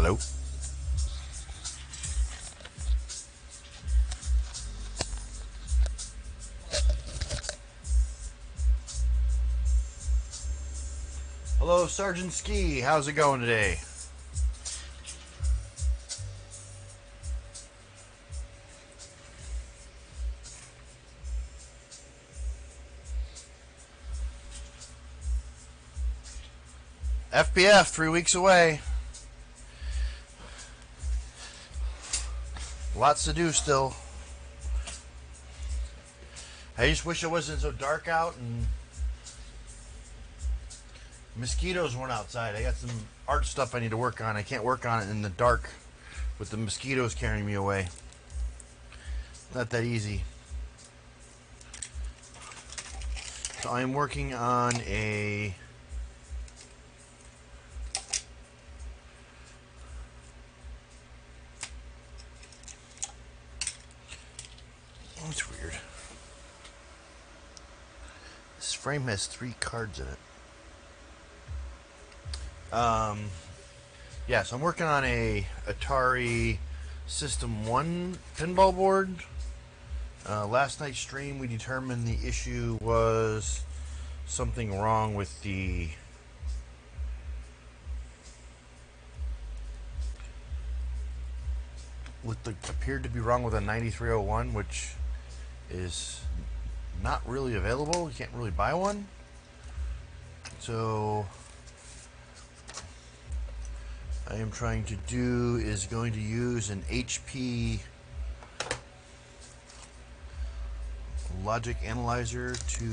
Hello? Hello, Sergeant Ski. How's it going today? FPF, 3 weeks away. Lots to do still. I just wish it wasn't so dark out and mosquitoes weren't outside. I got some art stuff I need to work on. I can't work on it in the dark with the mosquitoes carrying me away. Not that easy. So I'm working on a it's weird. This frame has 3 cards in it. Yeah, so I'm working on a Atari System 1 pinball board. Last night's stream we determined the issue was something wrong with the appeared to be wrong with a 9301, which is not really available. You can't really buy one. So I am trying to do is going to use an HP logic analyzer to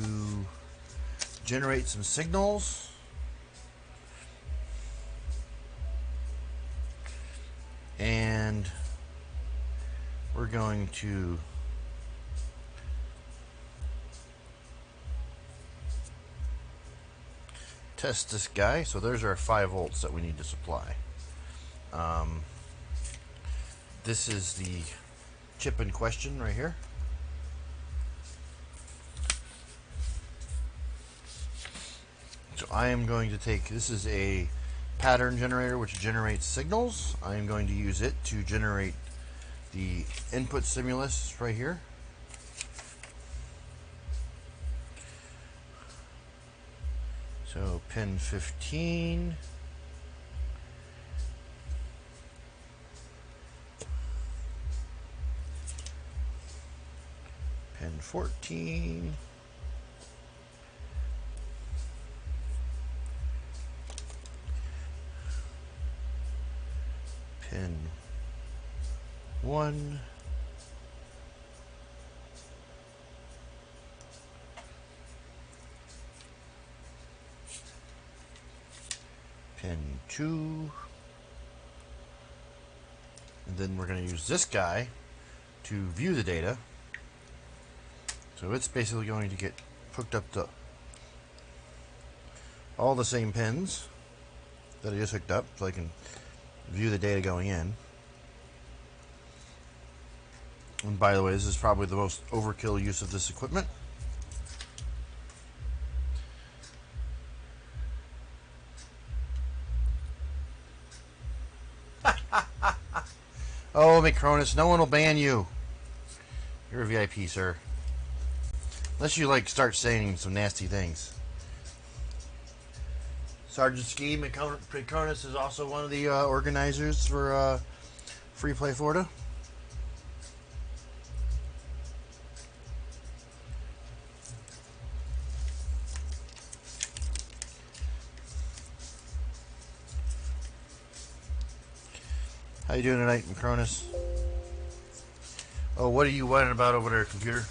generate some signals. And we're going to test this guy. So there's our 5 volts that we need to supply. This is the chip in question right here. So I am going to take, this is a pattern generator which generates signals. I am going to use it to generate the input stimulus right here. So pin 15. Pin 14. Pin 1. Pin 2. And then we're going to use this guy to view the data. So it's basically going to get hooked up to all the same pins that I just hooked up, so I can view the data going in. And by the way, this is probably the most overkill use of this equipment. Oh, Macronus, no one will ban you. You're a VIP, sir. Unless you like start saying some nasty things. Sergeant Ski Macronus is also one of the organizers for Free Play Florida. How you doing tonight, Macronus? Oh, what are you whining about over there, computer?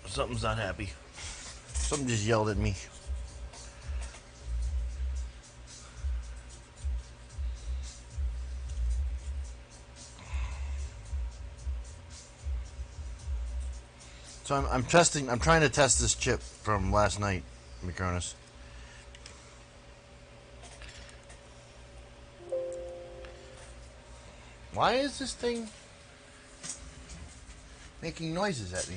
Something's not happy. Something just yelled at me. So I'm trying to test this chip from last night, Macronus. Why is this thing making noises at me?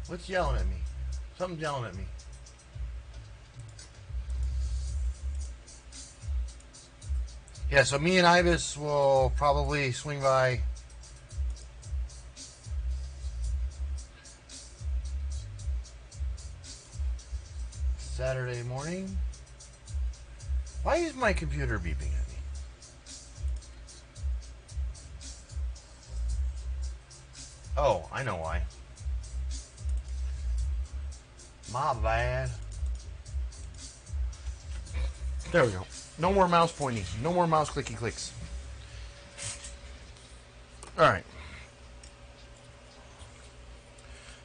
What's yelling at me? Something's yelling at me. Yeah, so me and Ibis will probably swing by Saturday morning. Why is my computer beeping at me? Oh, I know why. My bad. There we go. No more mouse pointing. No more mouse clicky clicks. Alright.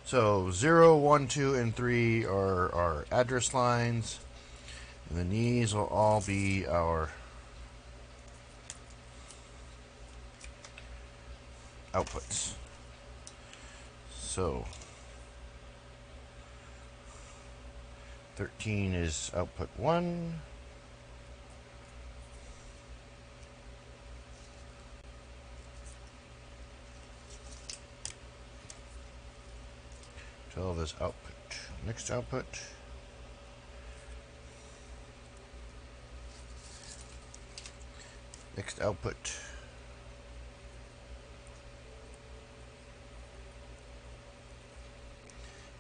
So 0, 1, 2, and 3 are our address lines. And then these will all be our outputs. So 13 is output 1. So this output. Next output. Next output.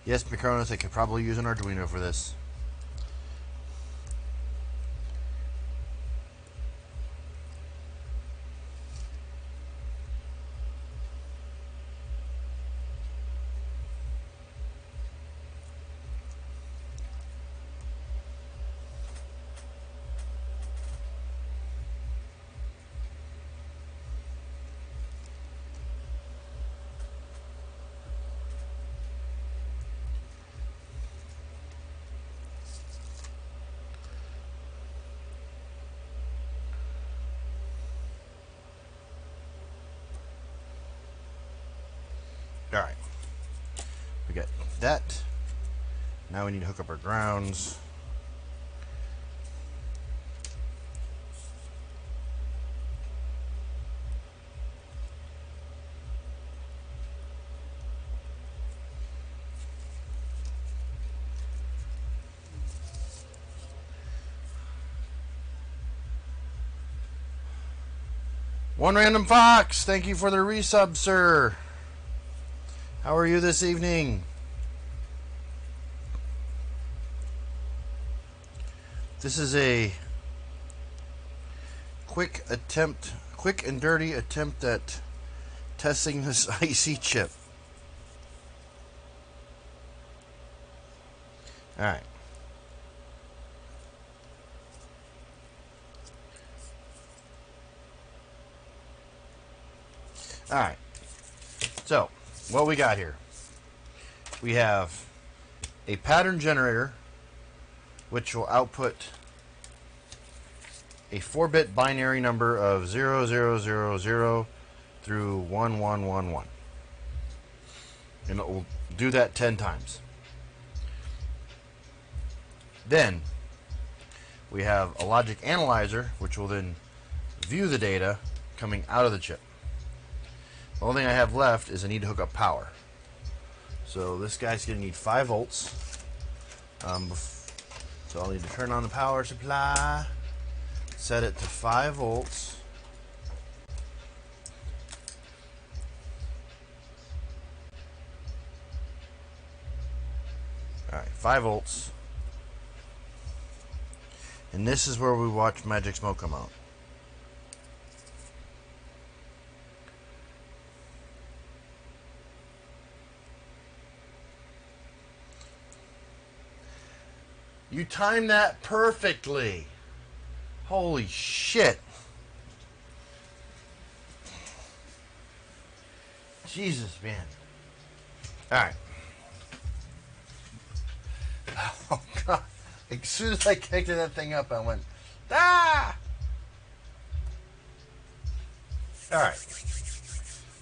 Yes, Micronis, I could probably use an Arduino for this. Alright. We got that. Now we need to hook up our grounds. One Random Fox, thank you for the resub, sir. How are you this evening? This is a quick and dirty attempt at testing this IC chip. Alright. Alright. So, what we got here? We have a pattern generator which will output a 4-bit binary number of 0000 through 1111. And it will do that 10 times. Then we have a logic analyzer which will then view the data coming out of the chip. The only thing I have left is I need to hook up power. So this guy's going to need 5 volts. So I'll need to turn on the power supply, set it to 5 volts. Alright, 5 volts. And this is where we watch Magic Smoke come out. You timed that perfectly. Holy shit. Jesus, man. Alright. Oh, God. As soon as I kicked that thing up, I went, ah! Alright.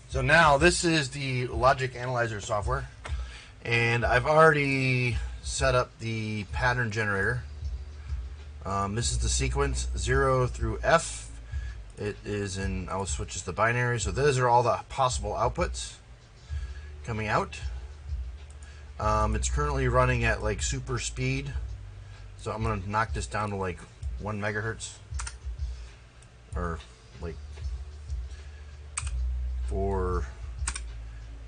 So now, this is the logic analyzer software. And I've already set up the pattern generator. This is the sequence 0 through F. It is in, I'll switch this to binary. So those are all the possible outputs coming out. It's currently running at like super speed, so I'm gonna knock this down to like 1 megahertz, or like 4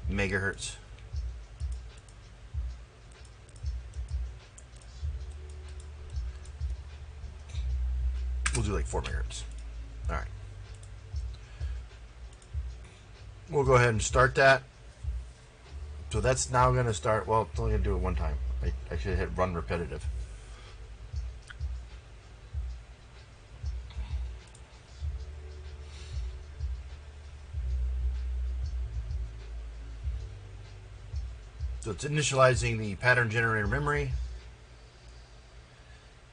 megahertz. We'll do like 4 megahertz. All right. We'll go ahead and start that. So that's now going to start. Well, it's only going to do it one time. I should hit run repetitive. So it's initializing the pattern generator memory.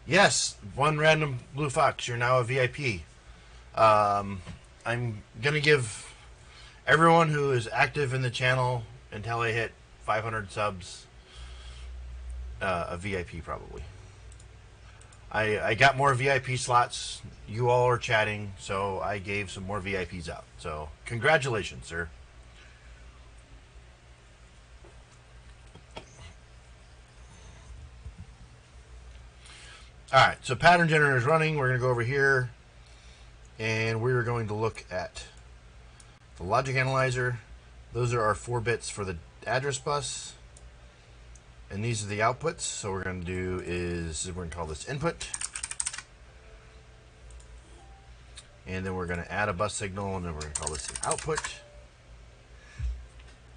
Yes, one random blue fox. You're now a VIP. I'm going to give everyone who is active in the channel until I hit 500 subs a VIP probably. I got more VIP slots. You all are chatting, so I gave some more VIPs out. So congratulations, sir. Alright, so pattern generator is running. We're going to go over here and we're going to look at the logic analyzer. Those are our 4 bits for the address bus. And these are the outputs. So what we're going to do is we're going to call this input. And then we're going to add a bus signal, and then we're going to call this the output.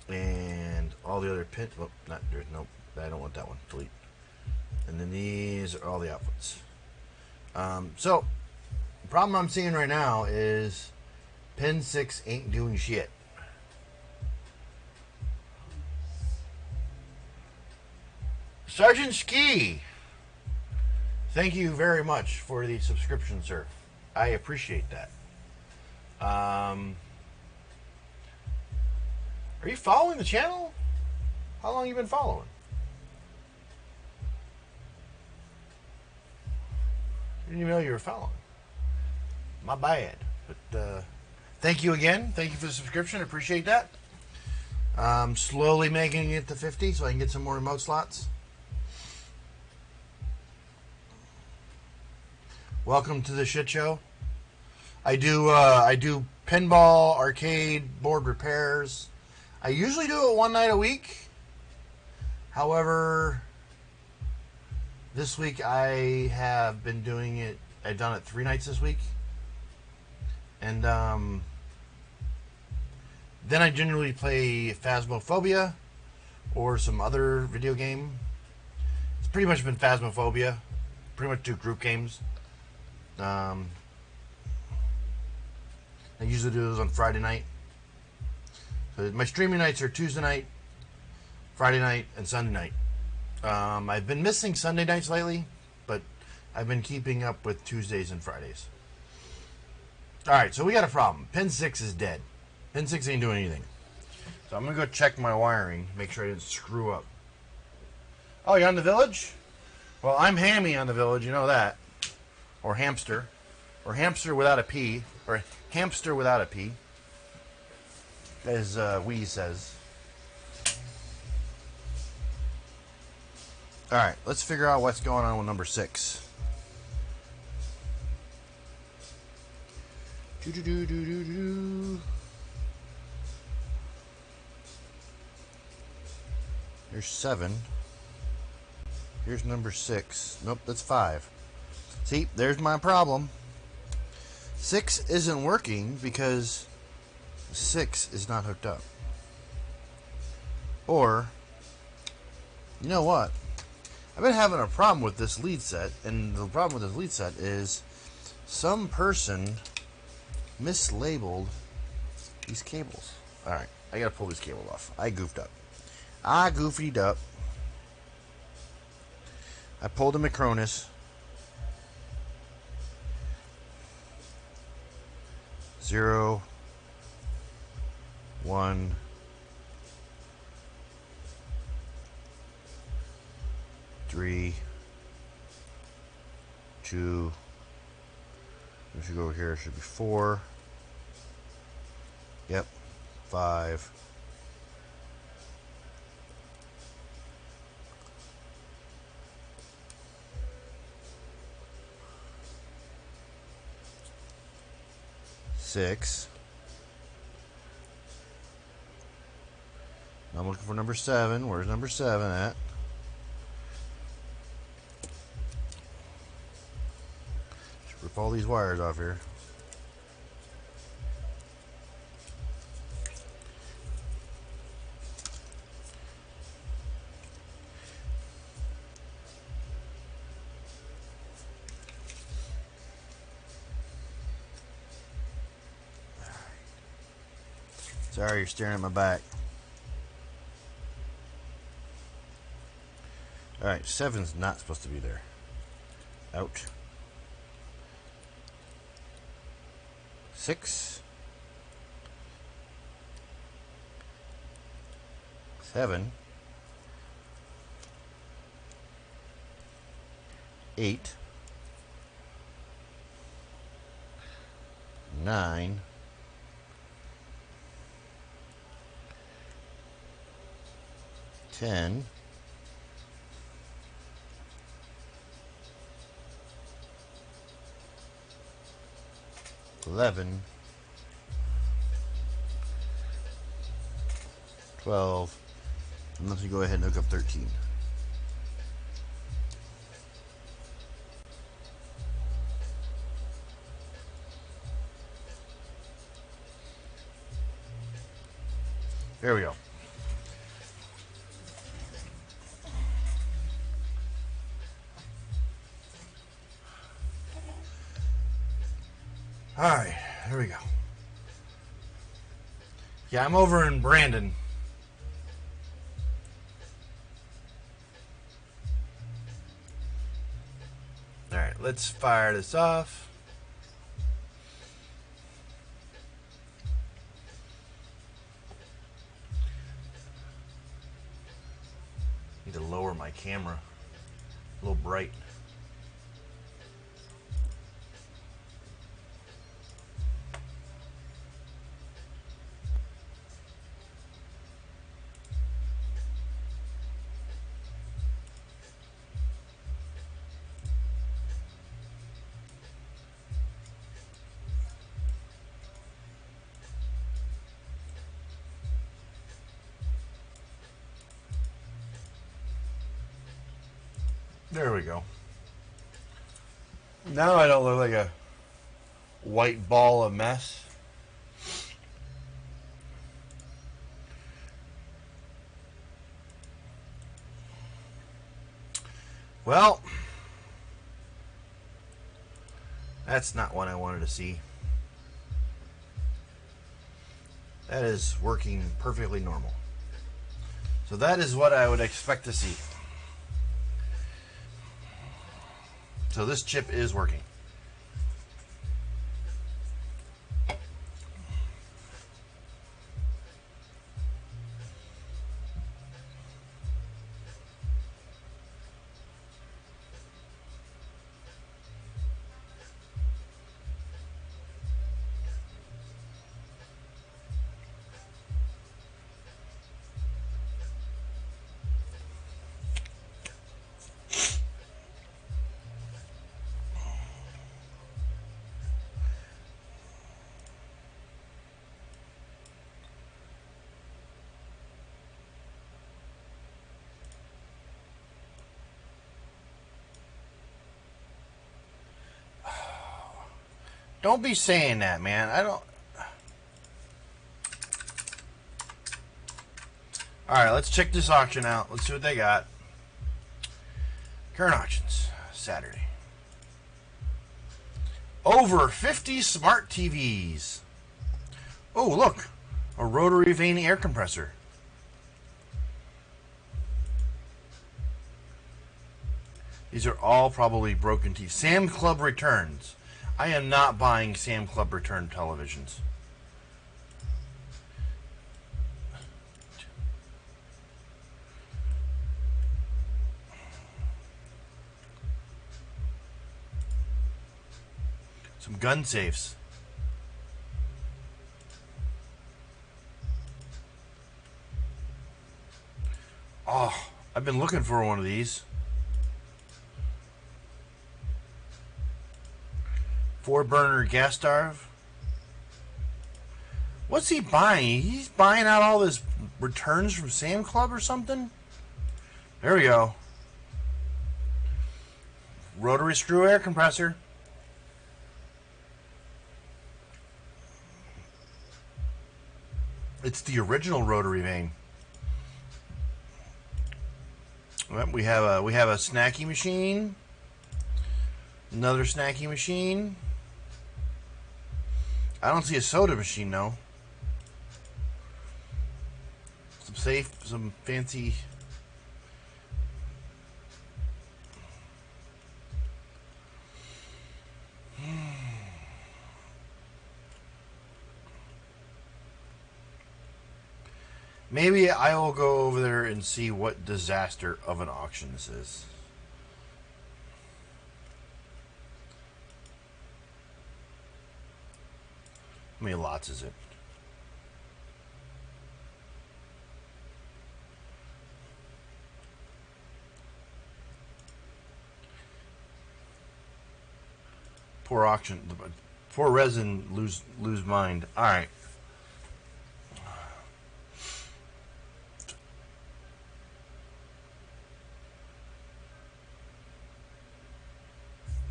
And all the other pins. Oh, nope, I don't want that one. Delete. And then these are all the outputs. So the problem I'm seeing right now is pin 6 ain't doing shit. Sergeant Ski, thank you very much for the subscription, sir. I appreciate that. Are you following the channel? How long have you been following? I didn't even know you were following. My bad. But thank you again. Thank you for the subscription. I appreciate that. Slowly making it to 50 so I can get some more remote slots. Welcome to the shit show. I do pinball, arcade, board repairs. I usually do it one night a week. However, this week I have been doing it. I've done it 3 nights this week. And then I generally play Phasmophobia or some other video game. It's pretty much been Phasmophobia. Pretty much do group games. I usually do those on Friday night. So my streaming nights are Tuesday night, Friday night, and Sunday night. I've been missing Sunday nights lately, but I've been keeping up with Tuesdays and Fridays. Alright, so we got a problem. Pin 6 is dead. Pin 6 ain't doing anything. So I'm going to go check my wiring, make sure I didn't screw up. Oh, you're on the village? Well, I'm Hammy on the village, you know that. Or hamster. Or hamster without a P. Or hamster without a P. As Wee says. Alright, let's figure out what's going on with number 6. Here's 7. Here's number 6. Nope, that's 5. See, there's my problem. 6 isn't working because 6 is not hooked up. Or, you know what? I've been having a problem with this lead set, and the problem with this lead set is some person mislabeled these cables. Alright, I gotta pull this cable off. I goofed up. I goofied up. I pulled a Macronus. 0, 1, 3, 2. If you go over here, it should be 4. Yep, 5. 6. I'm looking for number 7. Where's number 7 at? Just rip all these wires off here. Sorry, you're staring at my back. Alright, 7's not supposed to be there. Ouch. 6. 7. 8. 9. 10. 11. 12. And let's go ahead and hook up 13. There we go. Alright, here we go. Yeah, I'm over in Brandon. Alright, let's fire this off. Need to lower my camera. A little bright. There we go. Now I don't look like a white ball of mess. Well, that's not what I wanted to see. That is working perfectly normal. So that is what I would expect to see. So this chip is working. Don't be saying that, man. I don't... Alright, let's check this auction out. Let's see what they got. Current auctions. Saturday. Over 50 smart TVs. Oh, look. A rotary vane air compressor. These are all probably broken TVs. Sam Club returns. I am not buying Sam Club return televisions. Some gun safes. Oh, I've been looking for one of these. 4-burner gas stove. What's he buying? He's buying out all his returns from Sam Club or something? There we go. Rotary screw air compressor. It's the original rotary vane. Well, we have a snacky machine. Another snacky machine. I don't see a soda machine though. Some fancy. Maybe I will go over there and see what disaster of an auction this is. How many lots is it? Poor auction. Poor resin lose mind. All right.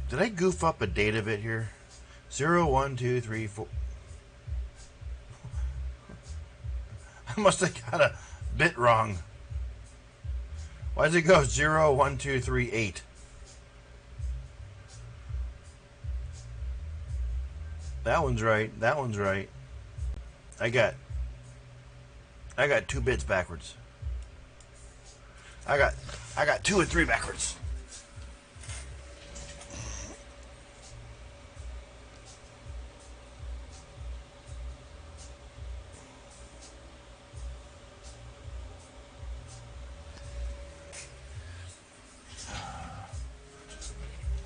Did I goof up a date of it here? 0, 1, 2, 3, 4. I must have got a bit wrong. Why does it go 0, 1, 2, 3, 8? That one's right. That one's right. I got 2 bits backwards. I got 2 and 3 backwards.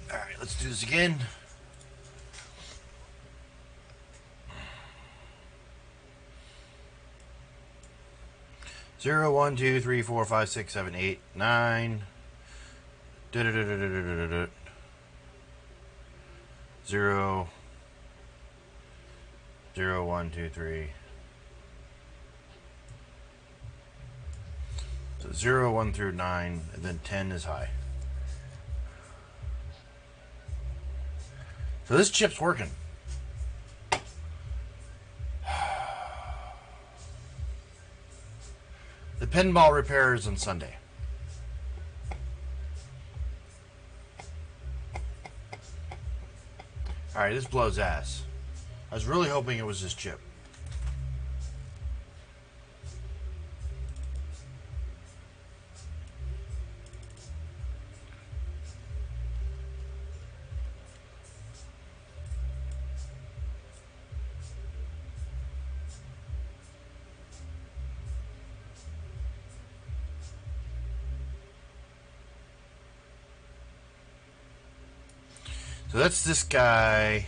All right, let's do this again. Zero, 1, 2, 3, 4, 5, 6, 7, 8, 9. 0, 0, 1, 2, 3. So 0, 1 through 9, and then 10 is high. So this chip's working. The pinball repair is on Sunday. Alright, this blows ass. I was really hoping it was this chip. So that's this guy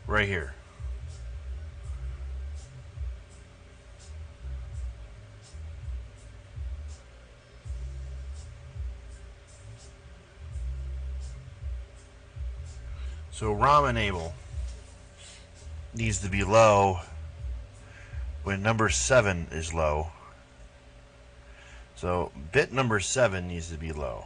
right here. So ROM enable needs to be low when number 7 is low. So bit number 7 needs to be low.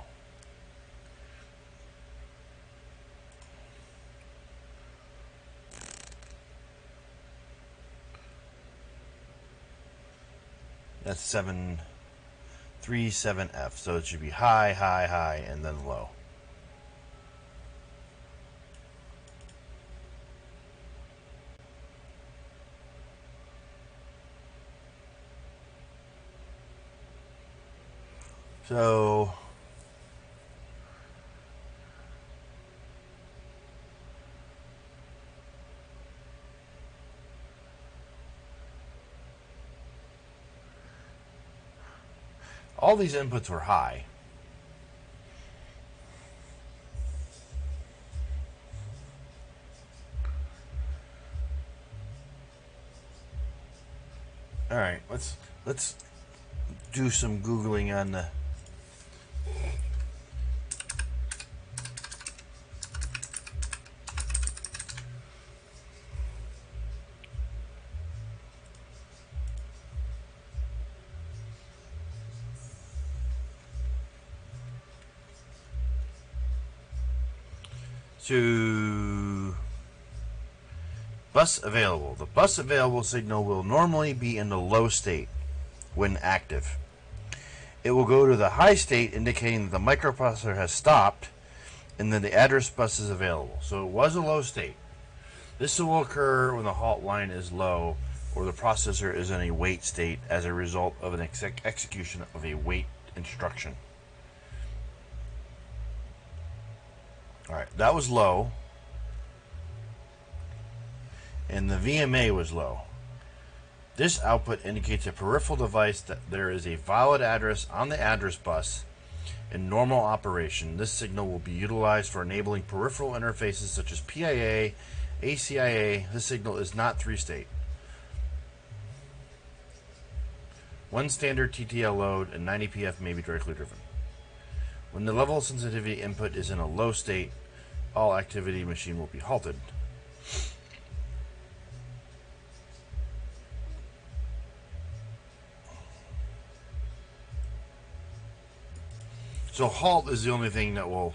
That's 737F, so it should be high, high, high, and then low. So all these inputs were high. All right, let's do some Googling on the So, bus available. The bus available signal will normally be in the low state when active. It will go to the high state, indicating that the microprocessor has stopped and then the address bus is available. So it was a low state. This will occur when the halt line is low or the processor is in a wait state as a result of an execution of a wait instruction. Alright, that was low. And the VMA was low. This output indicates a peripheral device that there is a valid address on the address bus in normal operation. This signal will be utilized for enabling peripheral interfaces such as PIA, ACIA. This signal is not 3-state. One standard TTL load and 90PF may be directly driven. When the level of sensitivity input is in a low state, all activity machine will be halted. So halt is the only thing that will...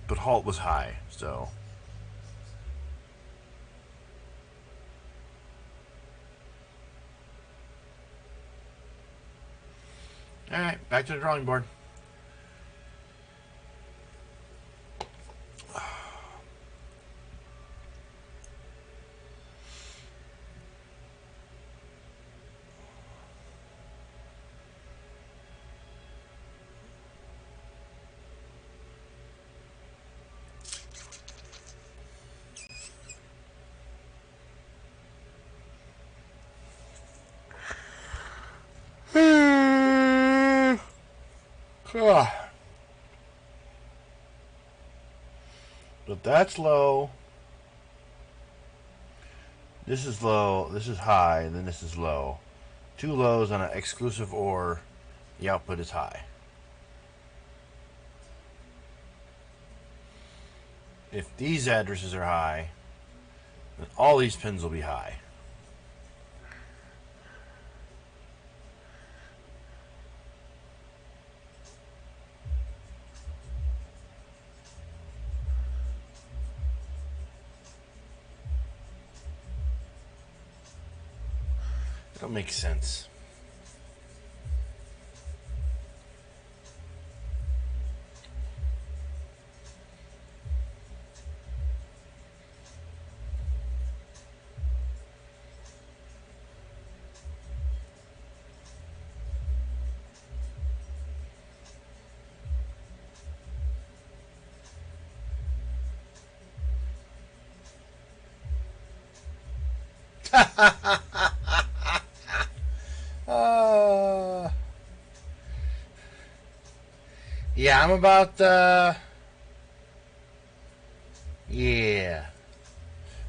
But halt was high, so... Alright, back to the drawing board. But that's low. This is low. This is high. And then this is low. Two lows on an exclusive OR. The output is high. If these addresses are high, then all these pins will be high. It don't make sense. Yeah, I'm about, yeah.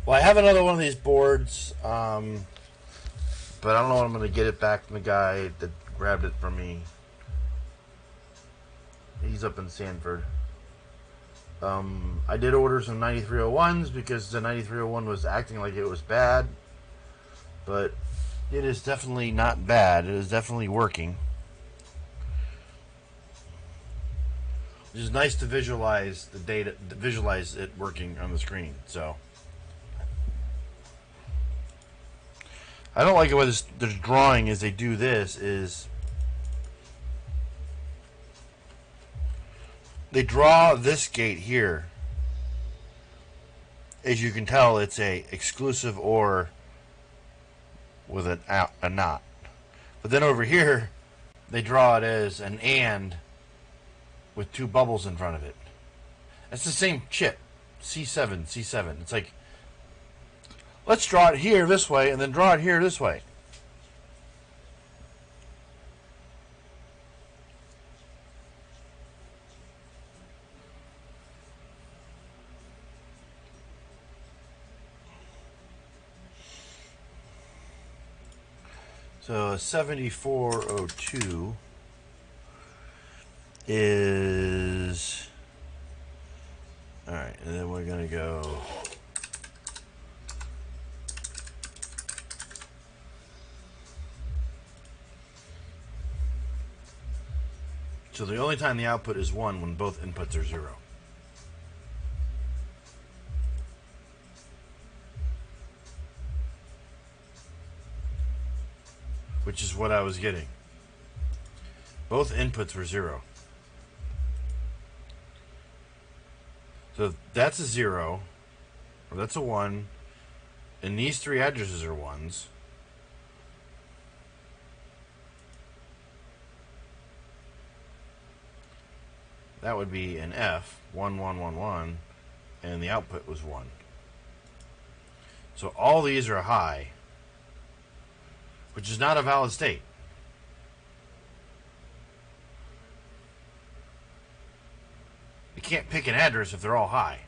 Well, I have another one of these boards, but I don't know when I'm going to get it back from the guy that grabbed it from me. He's up in Sanford. I did order some 9301s because the 9301 was acting like it was bad, but it is definitely not bad. It is definitely working. It's just nice to visualize the data, visualize it working on the screen. So I don't like it when there's drawing as they do this is they draw this gate here. As you can tell, it's a exclusive OR with a not. But then over here, they draw it as an AND with two bubbles in front of it. It's the same chip, C7, C7. It's like, let's draw it here this way and then draw it here this way. So 7402 is, all right, and then we're going to go So the only time the output is 1 when both inputs are 0. Which is what I was getting. Both inputs were 0. So that's a 0, or that's a 1, and these three addresses are 1s. That would be an F, 1, 1, 1, 1, and the output was 1. So all these are high, which is not a valid state. You can't pick an address if they're all high.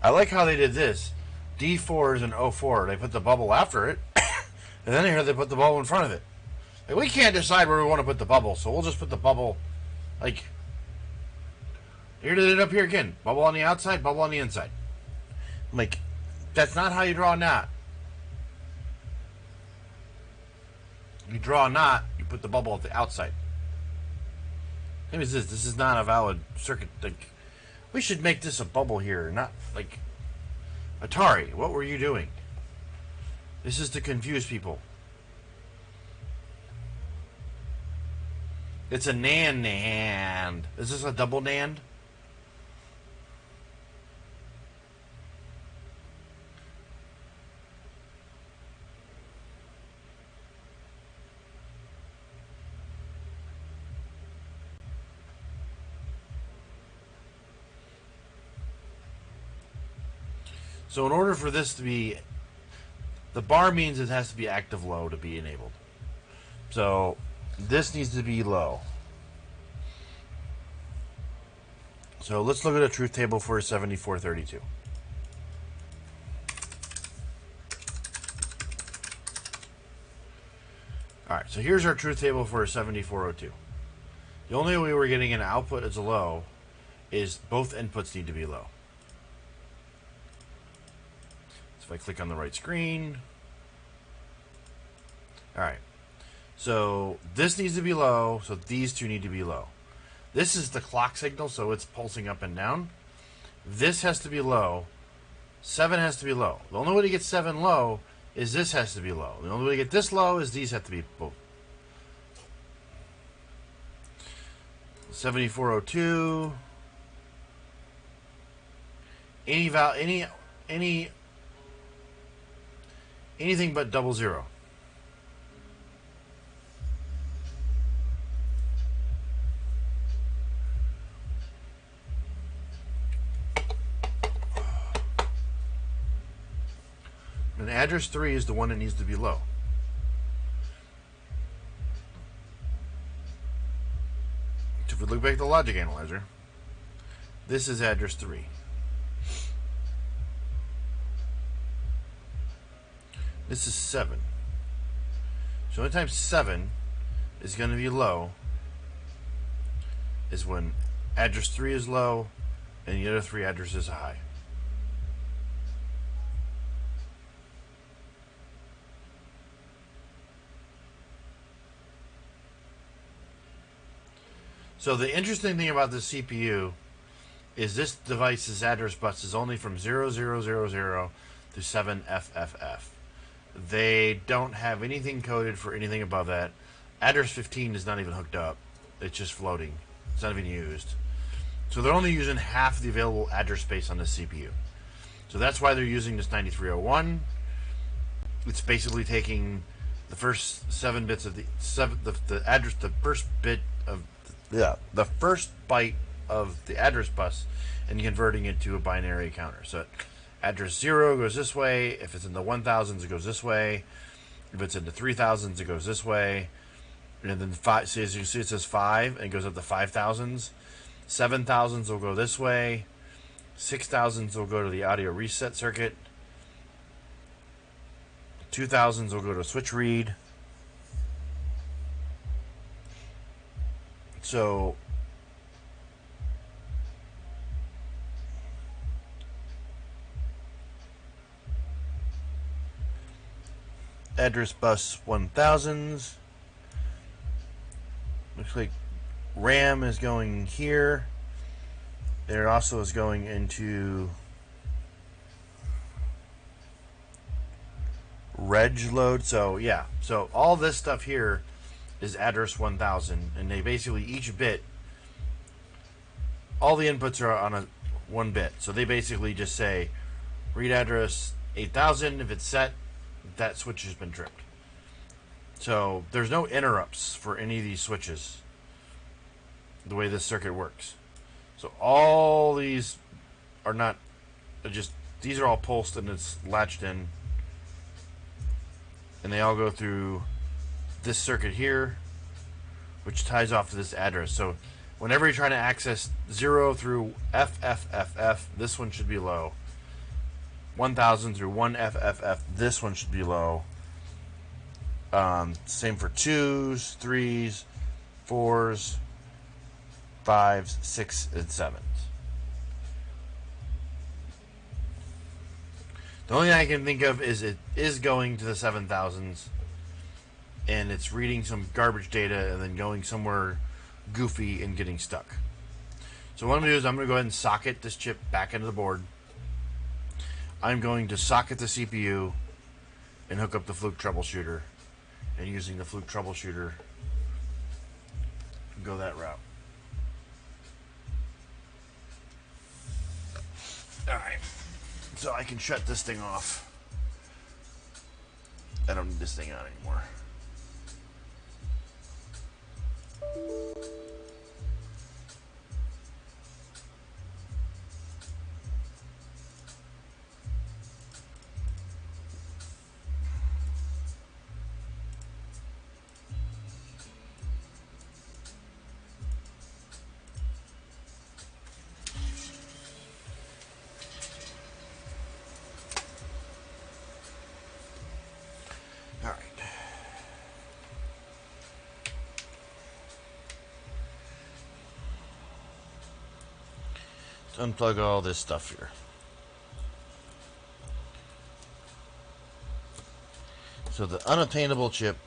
I like how they did this. D4 is an 04. They put the bubble after it, and then here they put the bubble in front of it. Like, we can't decide where we want to put the bubble, so we'll just put the bubble, like, here did it up here again. Bubble on the outside, bubble on the inside. Like, that's not how you draw a knot. You draw a knot, you put the bubble at the outside. Same as this. This is not a valid circuit. Like, we should make this a bubble here, not like Atari. What were you doing? This is to confuse people. It's a NAND. Is this a double NAND? So in order for this to be, the bar means it has to be active low to be enabled. So this needs to be low. So let's look at a truth table for a 7432. Alright, so here's our truth table for a 7402. The only way we're getting an output as a low is both inputs need to be low. If I click on the right screen. Alright. So this needs to be low, so these two need to be low. This is the clock signal, so it's pulsing up and down. This has to be low. 7 has to be low. The only way to get 7 low is this has to be low. The only way to get this low is these have to be both. 7402. Anything but 00. And address 3 is the one that needs to be low. So if we look back at the logic analyzer, this is address 3. This is 7. So anytime 7 is going to be low is when address 3 is low and the other 3 addresses are high. So the interesting thing about this CPU is this device's address bus is only from 0000 to 7FFF. They don't have anything coded for anything above that. Address 15 is not even hooked up. It's just floating. It's not even used. So they're only using half the available address space on this CPU. So that's why they're using this 9301. It's basically taking the first 7 bits of the address, the first bit of the first byte of the address bus, and converting it to a binary counter. So address 0 goes this way. If it's in the 1000s, it goes this way. If it's in the 3000s, it goes this way. And then 5. So as you see, it says 5 and it goes up to 5000s. 7000s will go this way. 6000s will go to the audio reset circuit. 2000s will go to switch read. So address bus 1000s. Looks like RAM is going here. It also is going into reg load. So yeah, so all this stuff here is address 1000, and they basically each bit, all the inputs are on a one bit. So they basically just say read address 8000. If it's set, that switch has been tripped. So there's no interrupts for any of these switches, the way this circuit works. So all these are not just, these are all pulsed and it's latched in, and they all go through this circuit here, which ties off to this address. So whenever you're trying to access 0 through FFFF, this one should be low. 1000 through 1FFF, this one should be low. Same for 2s, 3s, 4s, 5s, 6s, and 7s. The only thing I can think of is it is going to the 7000s, and it's reading some garbage data and then going somewhere goofy and getting stuck. So what I'm going to do is I'm going to go ahead and socket this chip back into the board. I'm going to socket the CPU and hook up the Fluke troubleshooter, and using the Fluke troubleshooter, go that route. Alright, so I can shut this thing off. I don't need this thing on anymore. Unplug all this stuff here. So the unattainable chip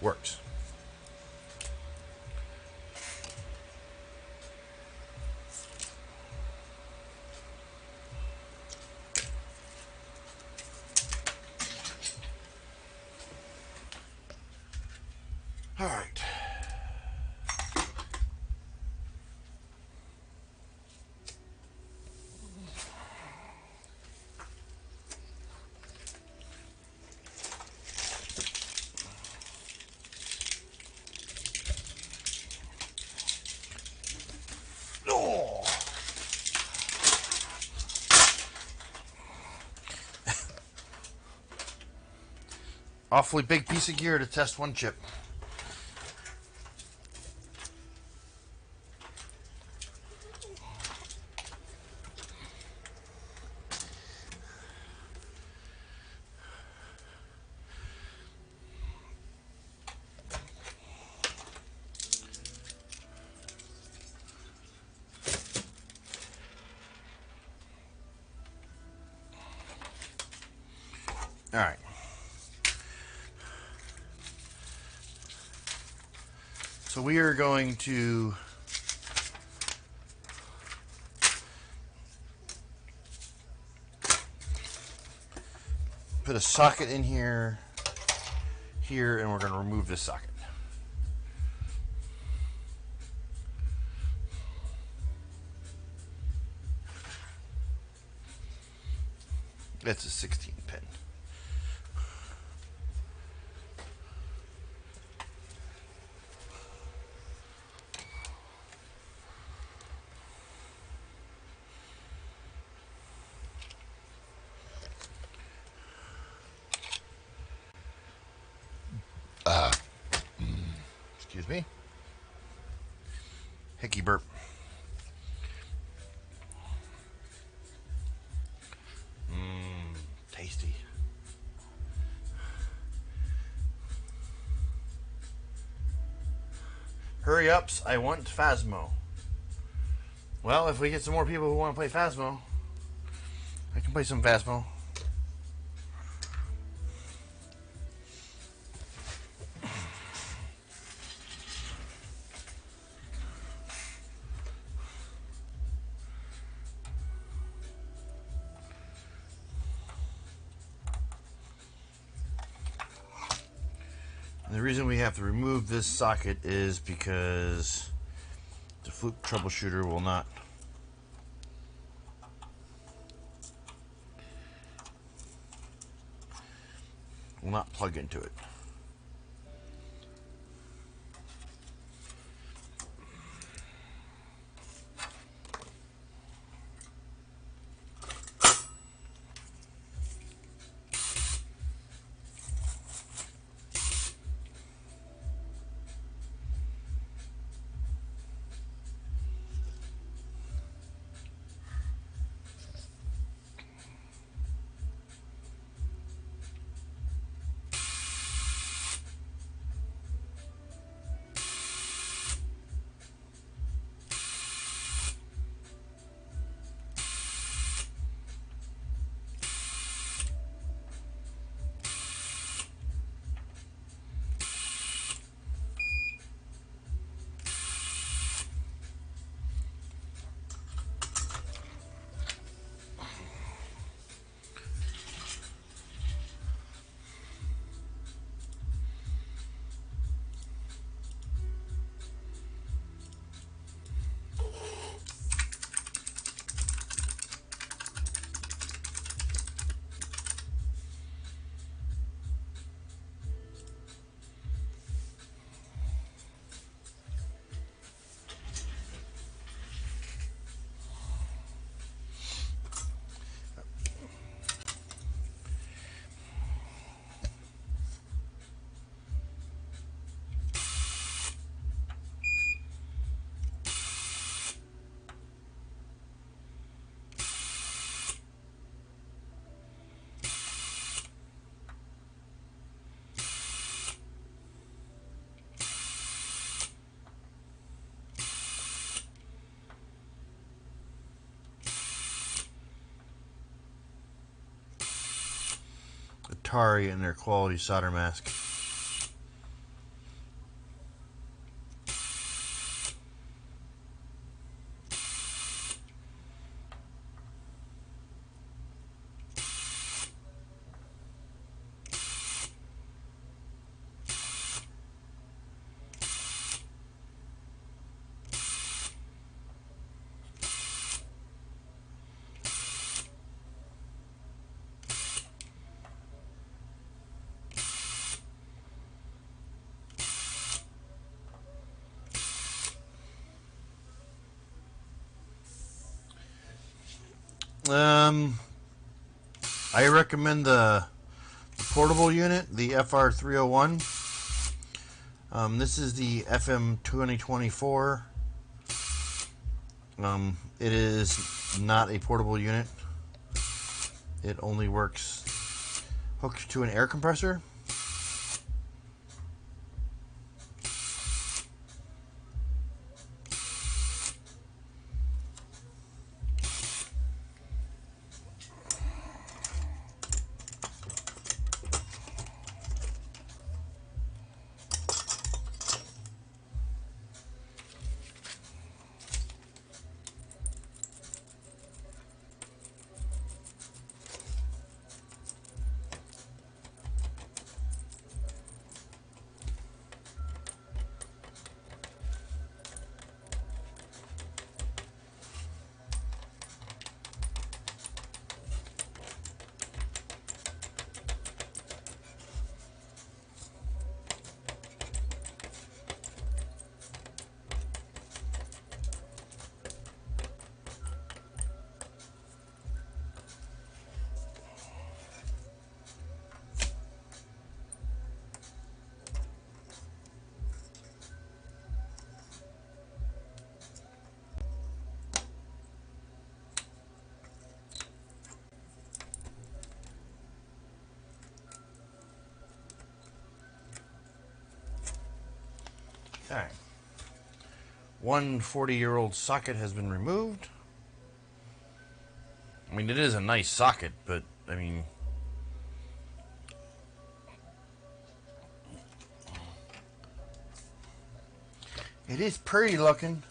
works. All right. Awfully big piece of gear to test one chip. All right. So we are going to put a socket in here, and we're going to remove this socket. That's a 16 pin. Excuse me. Hickey burp. Tasty. Hurry ups, I want Phasmo. Well, if we get some more people who want to play Phasmo, I can play some Phasmo. And the reason we have to remove this socket is because the Fluke troubleshooter will not plug into it. Atari and their quality solder mask. I recommend the portable unit, the FR301. This is the FM2024. It is not a portable unit. It only works hooked to an air compressor. Alright. One 40-year-old socket has been removed. I mean, it is a nice socket, but I mean, it is pretty looking.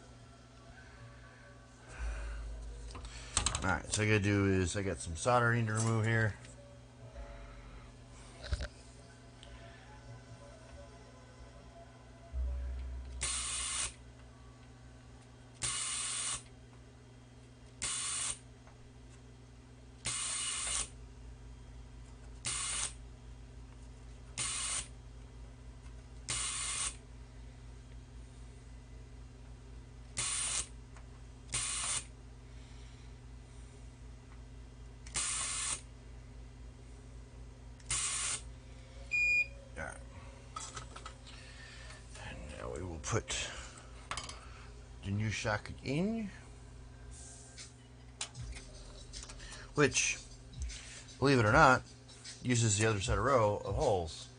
Alright, so I gotta do is I got some soldering to remove here. Put the new socket in, which, believe it or not, uses the other set of row of holes.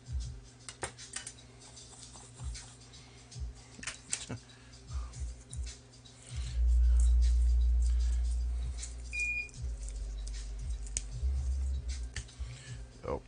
Oh.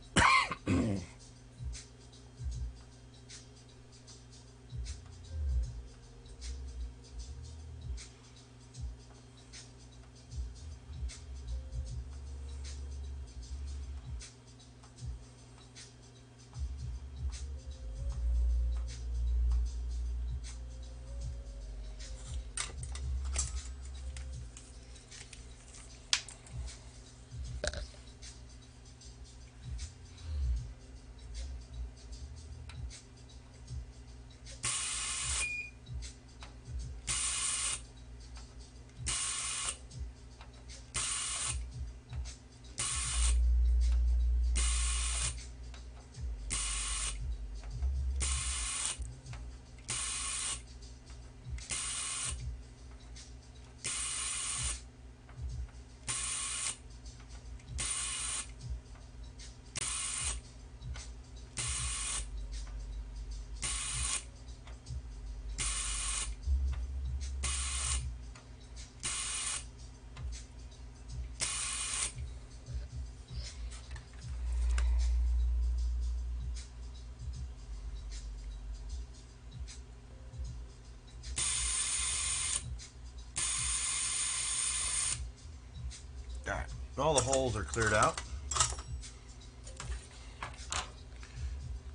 Alright, all the holes are cleared out.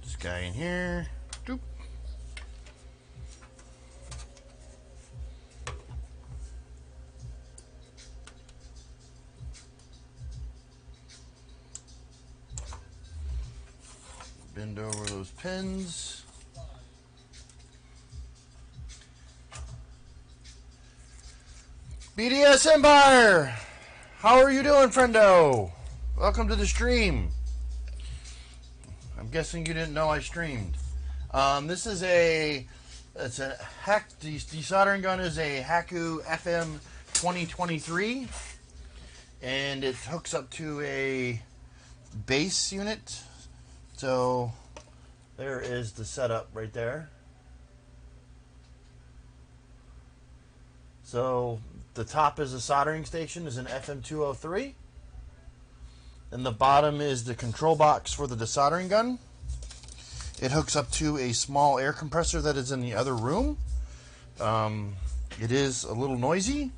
This guy in here. Doop. Bend over those pins. BDS Empire! How are you doing, friendo? Welcome to the stream. I'm guessing you didn't know I streamed. This is it's a desoldering gun is a Haku FM 2023, and it hooks up to a base unit. So there is the setup right there. So the top is a soldering station, is an FM203. And the bottom is the control box for the desoldering gun. It hooks up to a small air compressor that is in the other room. It is a little noisy.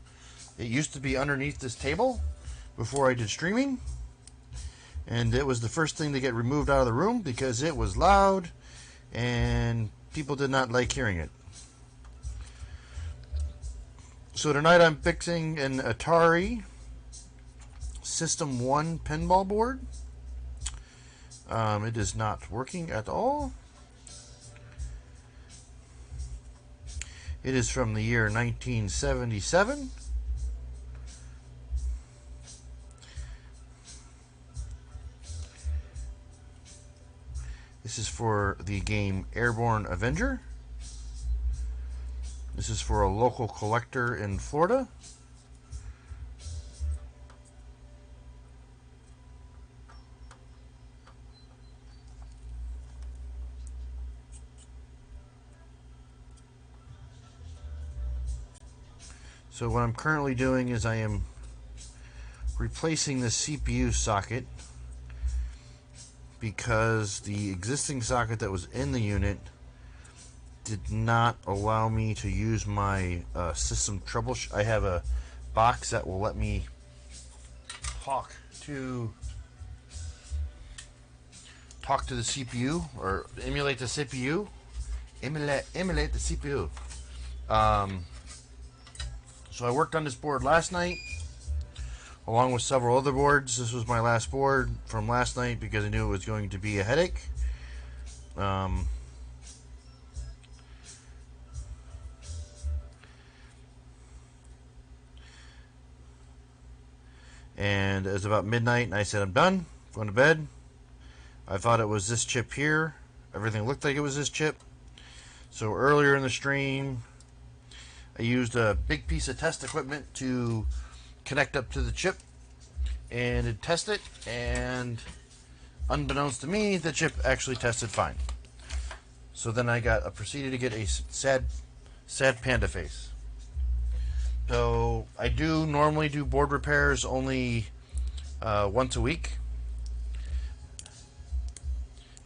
It used to be underneath this table before I did streaming. And it was the first thing to get removed out of the room because it was loud and people did not like hearing it. So tonight I'm fixing an Atari System 1 pinball board. It is not working at all. It is from the year 1977. This is for the game Airborne Avenger. This is for a local collector in Florida. So what I'm currently doing is I am replacing the CPU socket because the existing socket that was in the unit did not allow me to use my system troubleshoot. I have a box that will let me talk to the CPU or emulate the CPU. Emulate the CPU. So I worked on this board last night along with several other boards. This was my last board from last night because I knew it was going to be a headache. And it was about midnight, and I said, I'm done, going to bed. I thought it was this chip here. Everything looked like it was this chip. So earlier in the stream, I used a big piece of test equipment to connect up to the chip and test it, and unbeknownst to me, the chip actually tested fine. So then I proceeded to get a sad panda face. So I do normally do board repairs only once a week,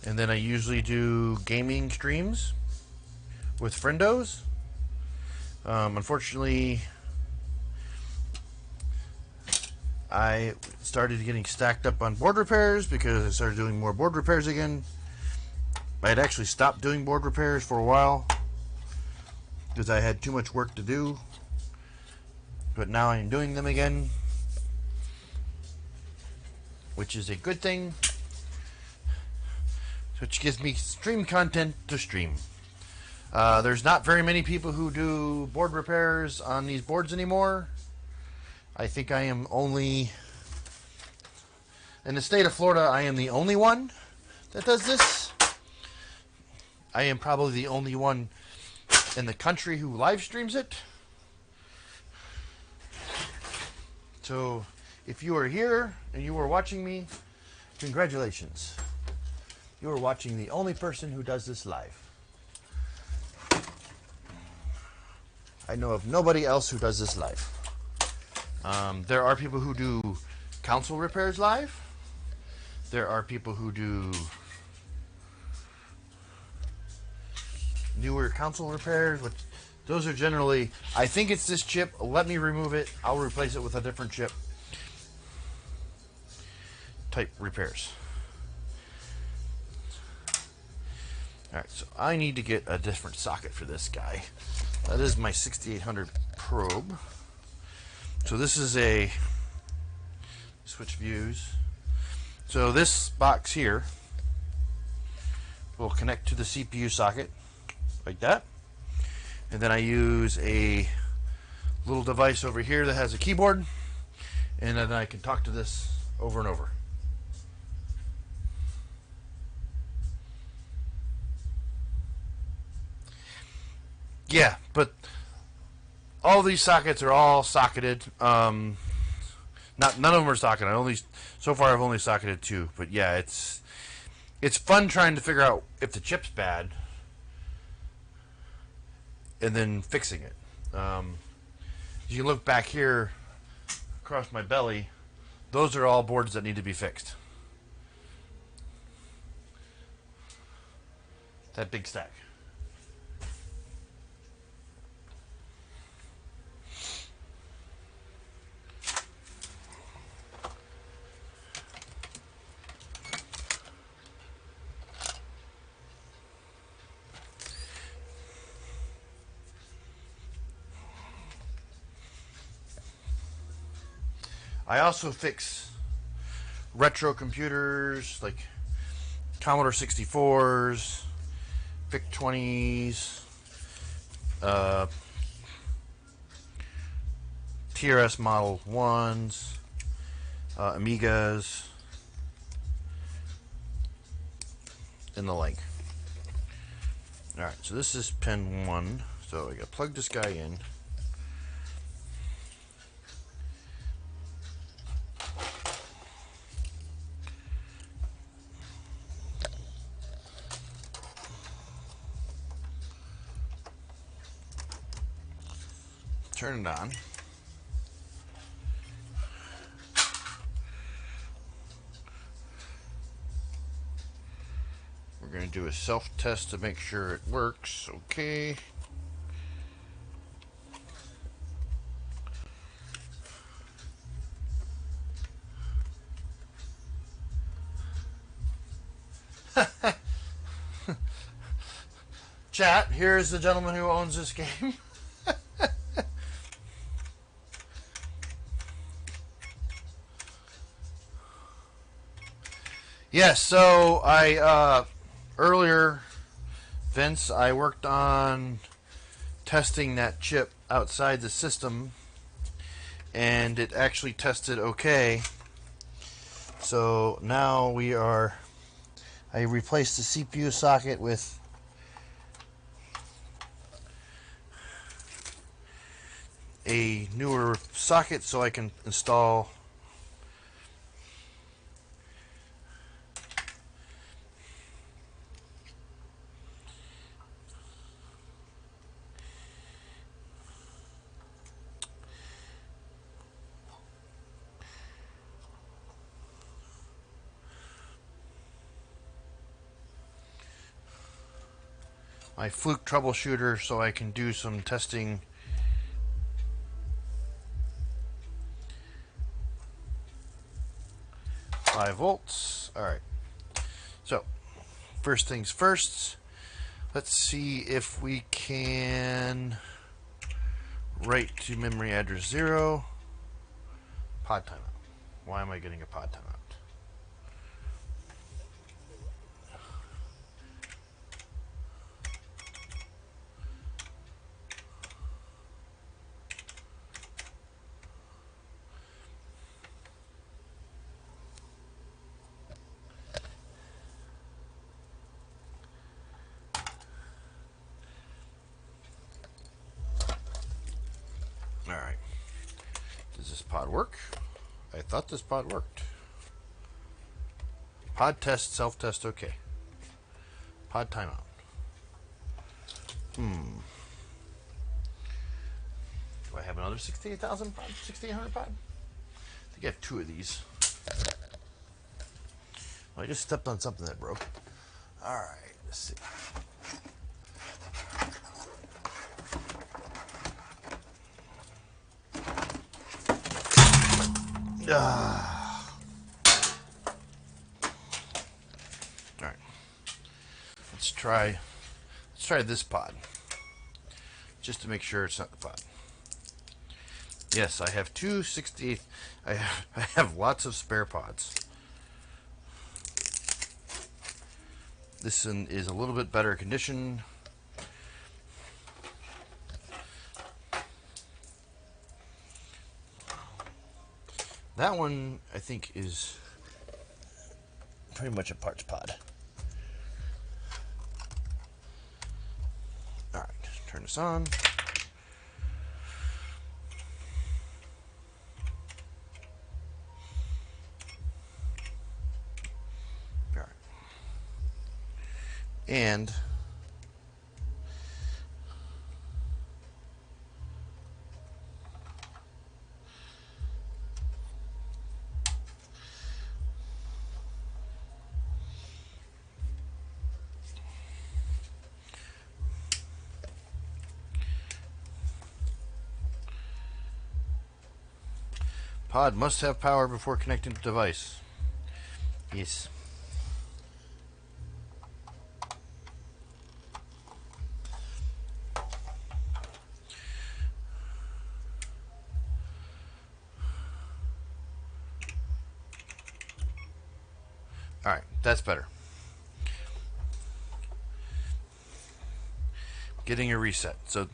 and then I usually do gaming streams with friendos. Unfortunately, I started getting stacked up on board repairs because I started doing more board repairs again. I had actually stopped doing board repairs for a while because I had too much work to do. But now I'm doing them again, which is a good thing, which gives me stream content to stream. There's not very many people who do board repairs on these boards anymore. I think I am only, in the state of Florida, I am the only one that does this. I am probably the only one in the country who live streams it. So if you are here and you are watching me, congratulations. You are watching the only person who does this live. I know of nobody else who does this live. There are people who do console repairs live. There are people who do newer console repairs, which those are generally, I think it's this chip, let me remove it, I'll replace it with a different chip type repairs. Alright, so I need to get a different socket for this guy. That is my 6800 probe. So this is a, switch views. So this box here will connect to the CPU socket like that. And then I use a little device over here that has a keyboard, and then I can talk to this over and over. Yeah, but all these sockets are all socketed. None of them are socketed. So far I've only socketed 2, but yeah, it's fun trying to figure out if the chip's bad and then fixing it. You can look back here across my belly. Those are all boards that need to be fixed. That big stack. I also fix retro computers like Commodore 64s, VIC-20s, TRS Model 1s, Amigas, and the like. Alright, so this is pin 1. So I gotta plug this guy in. Turn it on. We're going to do a self-test to make sure it works. Okay. Chat, here is the gentleman who owns this game. Yes, so I earlier, Vince, I worked on testing that chip outside the system, and it actually tested okay. So now I replaced the CPU socket with a newer socket so I can install my Fluke troubleshooter so I can do some testing. 5 volts. Alright. So, first things first, let's see if we can write to memory address 0. Pod timeout. Why am I getting a pod timeout? Alright. Does this pod work? I thought this pod worked. Pod test, self-test, okay. Pod timeout. Do I have another 68,000 pod? 6,800 pod? I think I have 2 of these. Well, I just stepped on something that broke. Alright, let's see. Alright. Let's try this pod. Just to make sure it's not the pod. Yes, I have 2 68. I have lots of spare pods. This one is a little bit better condition. That one, I think, is pretty much a parts pod. Alright, turn this on. Alright. And pod must have power before connecting to device. Yes. Alright, that's better. Getting a reset. So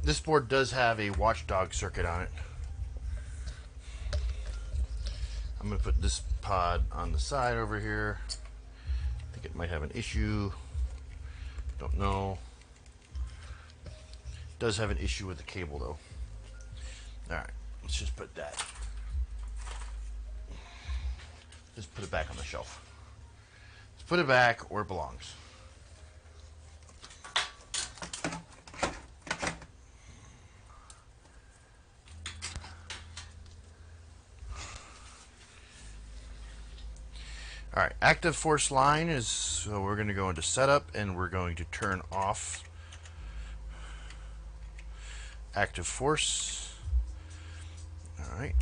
this board does have a watchdog circuit on it. I'm going to put this pod on the side over here. I think it might have an issue. Don't know. It does have an issue with the cable though. Alright, let's just put that. Just put it back on the shelf. Let's put it back where it belongs. Alright, active force line is, so we're going to go into setup and we're going to turn off active force. Alright.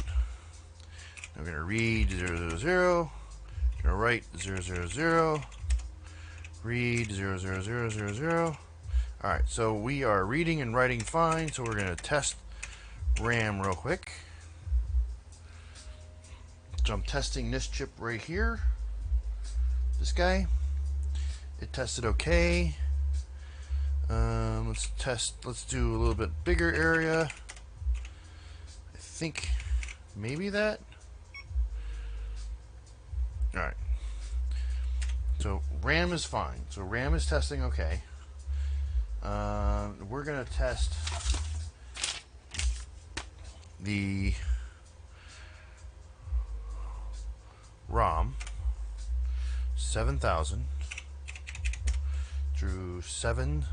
I'm going to read 000, going to write 000, read 00000. Alright, so we are reading and writing fine, so we're going to test RAM real quick. So I'm testing this chip right here. This guy. It tested okay. Let's do a little bit bigger area. I think maybe that. Alright. So RAM is fine. So RAM is testing okay. We're going to test the ROM 7000 through 7FF.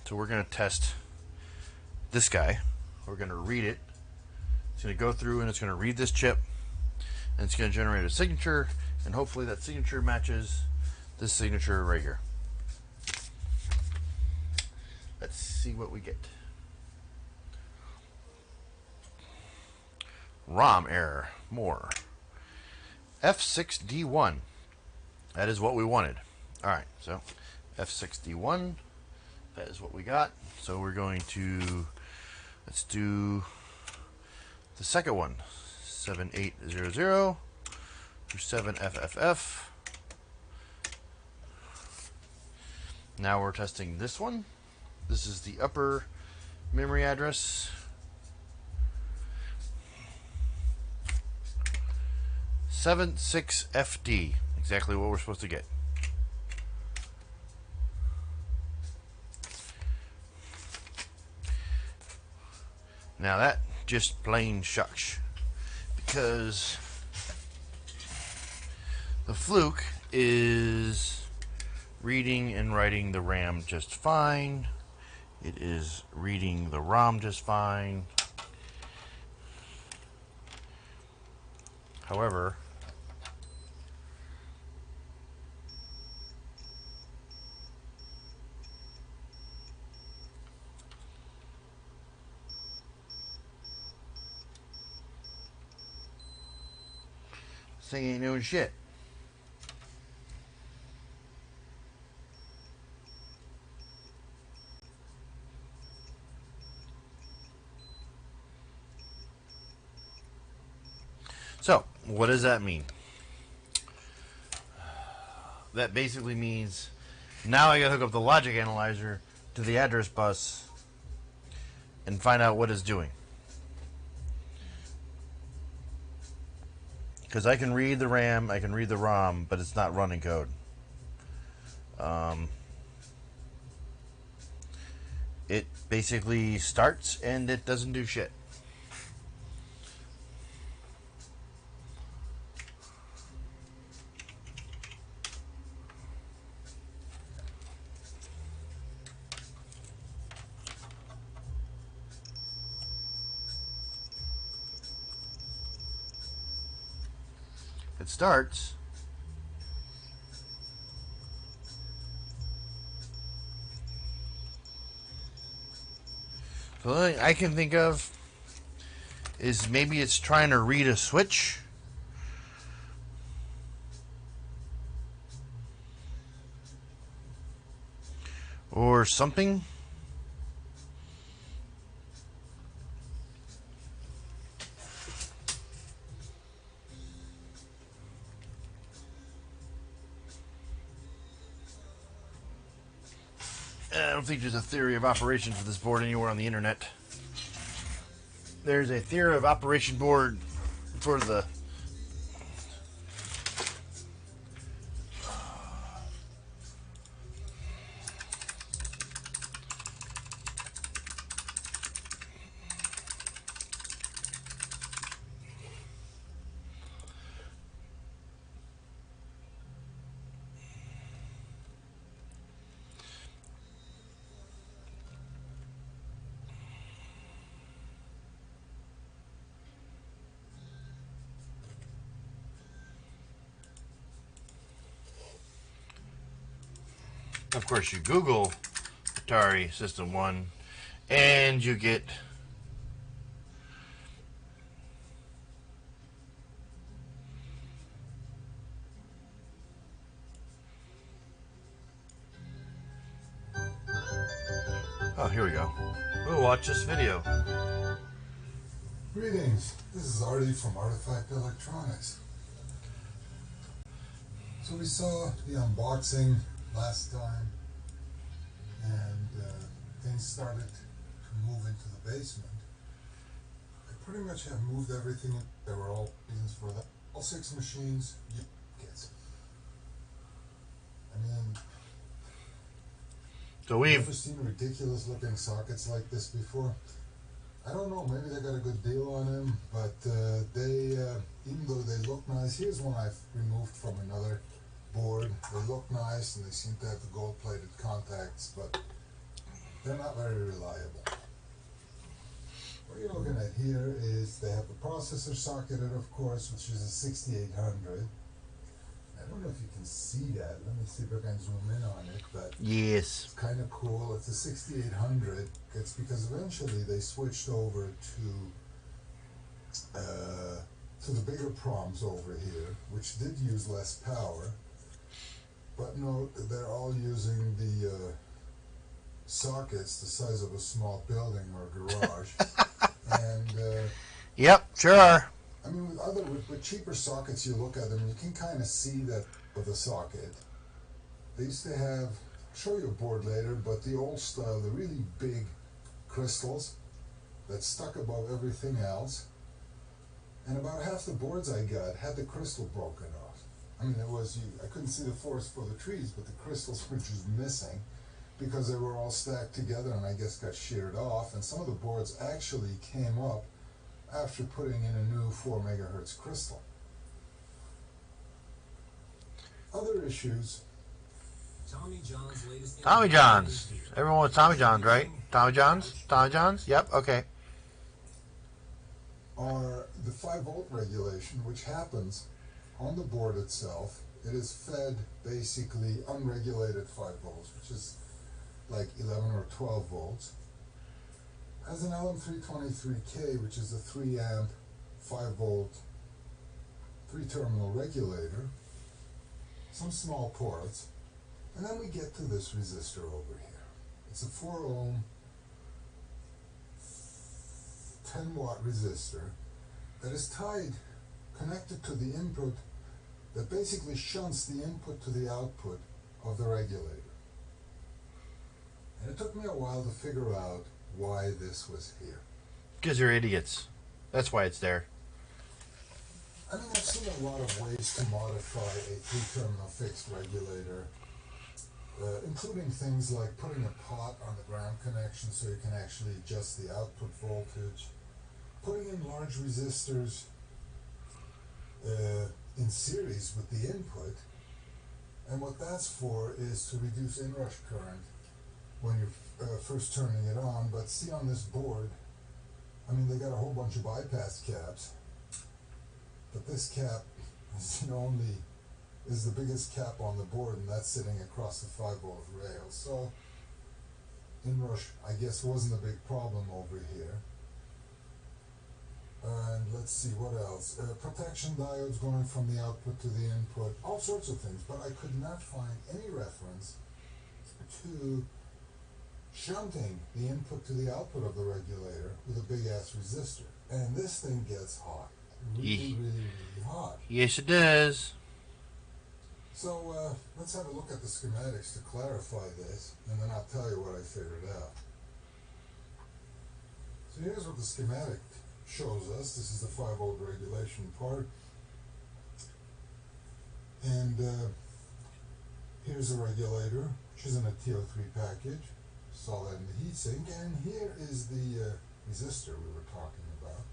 So we're going to test this guy. We're going to read it. It's going to go through and it's going to read this chip, and it's going to generate a signature, and hopefully that signature matches this signature right here. Let's see what we get. ROM error. More. F6D1. That is what we wanted. Alright, so F6D1. That is what we got. So we're going to, let's do the second one. 7800 through 7FFF. Now we're testing this one. This is the upper memory address. 76FD. Exactly what we're supposed to get. Now that just plain shucks, because the Fluke is reading and writing the RAM just fine. It is reading the ROM just fine. However, this thing ain't doing shit. So, what does that mean? That basically means now I gotta hook up the logic analyzer to the address bus and find out what it's doing. Because I can read the RAM, I can read the ROM, but it's not running code. It basically starts and it doesn't do shit. It starts. The only thing I can think of is maybe it's trying to read a switch. Or something. I don't think there's a theory of operation for this board anywhere on the internet. There's a theory of operation board for the Of course, you Google Atari System 1 and you get oh, here we go. We'll watch this video. Greetings, this is Artie from Artifact Electronics. So we saw the unboxing last time and things started to move into the basement. I pretty much have moved everything. There were all reasons for that. All 6 machines, kits. I mean, So we've never seen ridiculous looking sockets like this before. I don't know, maybe they got a good deal on them, but they, even though they look nice, here's one I've removed from another board. They look nice and they seem to have the gold-plated contacts, but they're not very reliable. What you're looking at here is they have the processor socketed, of course, which is a 6800. I don't know if you can see that. Let me see if I can zoom in on it, but yes. it's kind of cool. It's a 6800. It's because eventually they switched over to the bigger proms over here, which did use less power. But no, they're all using the sockets the size of a small building or garage. And Yep, sure are. I mean, with cheaper sockets, you look at them, you can kind of see that of the socket. They used to have, I'll show you a board later, but the old style, the really big crystals that stuck above everything else. And about half the boards I got had the crystal broken off. I mean, I couldn't see the forest for the trees, but the crystals were just missing because they were all stacked together and I guess got sheared off. And some of the boards actually came up after putting in a new 4 megahertz crystal. Other issues. Tommy John's latest. Tommy John's. Everyone wants Tommy John's, right? Tommy John's? Tommy John's? Yep, okay. Are the 5-volt regulation, which happens on the board itself. It is fed basically unregulated 5 volts, which is like 11 or 12 volts. Has an LM323K, which is a 3 amp, 5 volt, 3 terminal regulator, some small ports, and then we get to this resistor over here. It's a 4 ohm, 10 watt resistor that is connected to the input that basically shunts the input to the output of the regulator. And it took me a while to figure out why this was here. Because you're idiots. That's why it's there. I mean, I've seen a lot of ways to modify a 3-terminal fixed regulator, including things like putting a pot on the ground connection so you can actually adjust the output voltage, putting in large resistors in series with the input, and what that's for is to reduce inrush current when you're first turning it on. But see, on this board, I mean, they got a whole bunch of bypass caps, but this cap is the biggest cap on the board, and that's sitting across the 5-volt rail. So inrush, I guess, wasn't a big problem over here. And let's see what else. Protection diodes going from the output to the input, all sorts of things, but I could not find any reference to shunting the input to the output of the regulator with a big ass resistor. And this thing gets hot. Really, really hot. Yes, it does. So let's have a look at the schematics to clarify this, and then I'll tell you what I figured out. So here's what the schematic shows us. This is the 5-volt regulation part. And here's a regulator, which is in a TO3 package. Saw that in the heatsink. And here is the resistor we were talking about.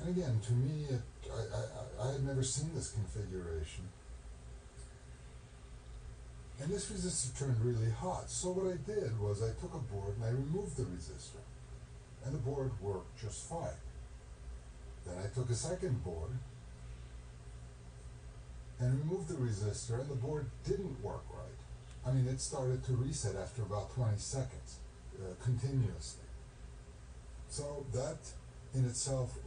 And again, to me, I had never seen this configuration. And this resistor turned really hot. So what I did was I took a board and I removed the resistor. And the board worked just fine. Then I took a second board and removed the resistor, and the board didn't work right. I mean, it started to reset after about 20 seconds, continuously. So that in itself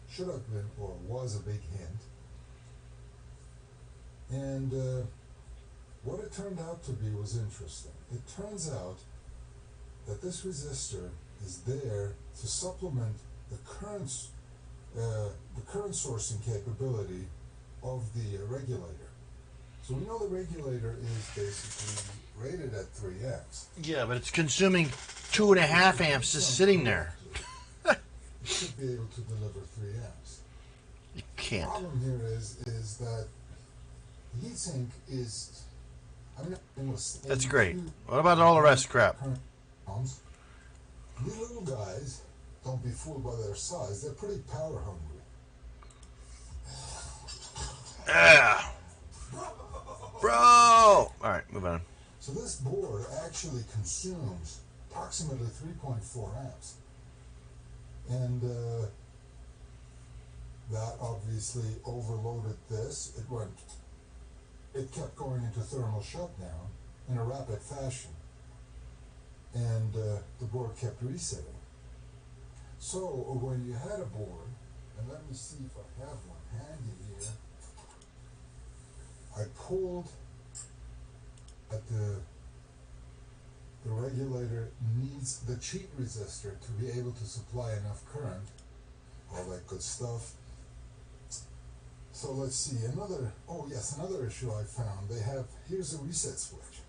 should have been, or was a big hint. And what it turned out to be was interesting. It turns out that this resistor is there to supplement the current sourcing capability of the regulator. So we know the regulator is basically rated at 3 amps. Yeah, but it's consuming 2.5 amps just sitting there. It should be able to deliver 3 amps. You can't. The problem here is that the heatsink is... That's great. What about all the rest crap? These little guys, don't be fooled by their size, they're pretty power hungry. Yeah. Bro! Alright, move on. So this board actually consumes approximately 3.4 amps. And that obviously overloaded this. It kept going into thermal shutdown in a rapid fashion. And the board kept resetting. So when you had a board, and let me see if I have one handy here, I pulled at the regulator needs the cheat resistor to be able to supply enough current, all that good stuff. So let's see, another issue I found, here's a reset switch.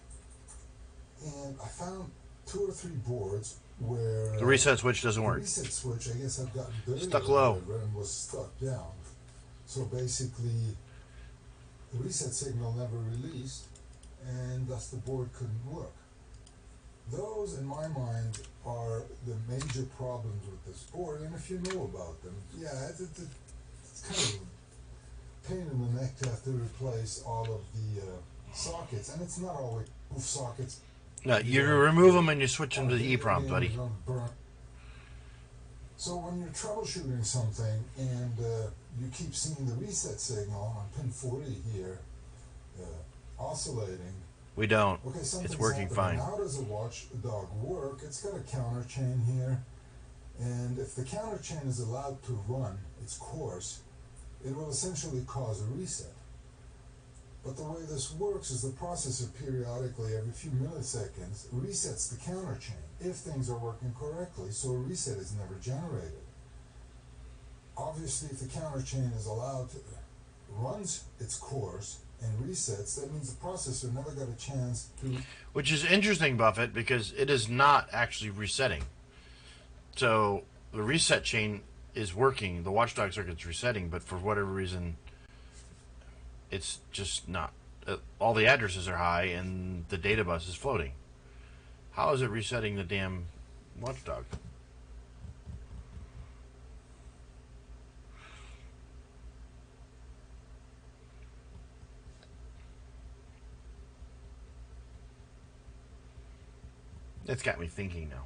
And I found 2 or 3 boards where... The reset switch doesn't work. The reset switch, I guess I've gotten dirty. Stuck low. And was stuck down. So basically, the reset signal never released, and thus the board couldn't work. Those, in my mind, are the major problems with this board, and if you know about them, yeah, it's kind of a pain in the neck to have to replace all of the sockets, and it's not always move sockets. No, you remove them and you switch them to the EEPROM, buddy. So when you're troubleshooting something and you keep seeing the reset signal on pin 40 here oscillating. We don't. Okay, it's working fine. How does a watchdog work? It's got a counter chain here, and if the counter chain is allowed to run its course, it will essentially cause a reset. But the way this works is the processor periodically, every few milliseconds, resets the counter chain if things are working correctly, so a reset is never generated. Obviously, if the counter chain is allowed to runs its course and resets, that means the processor never got a chance to... Which is interesting, Buffett, because it is not actually resetting. So the reset chain is working, the watchdog circuit's resetting, but for whatever reason, it's just not. All the addresses are high and the data bus is floating. How is it resetting the damn watchdog? It's got me thinking now.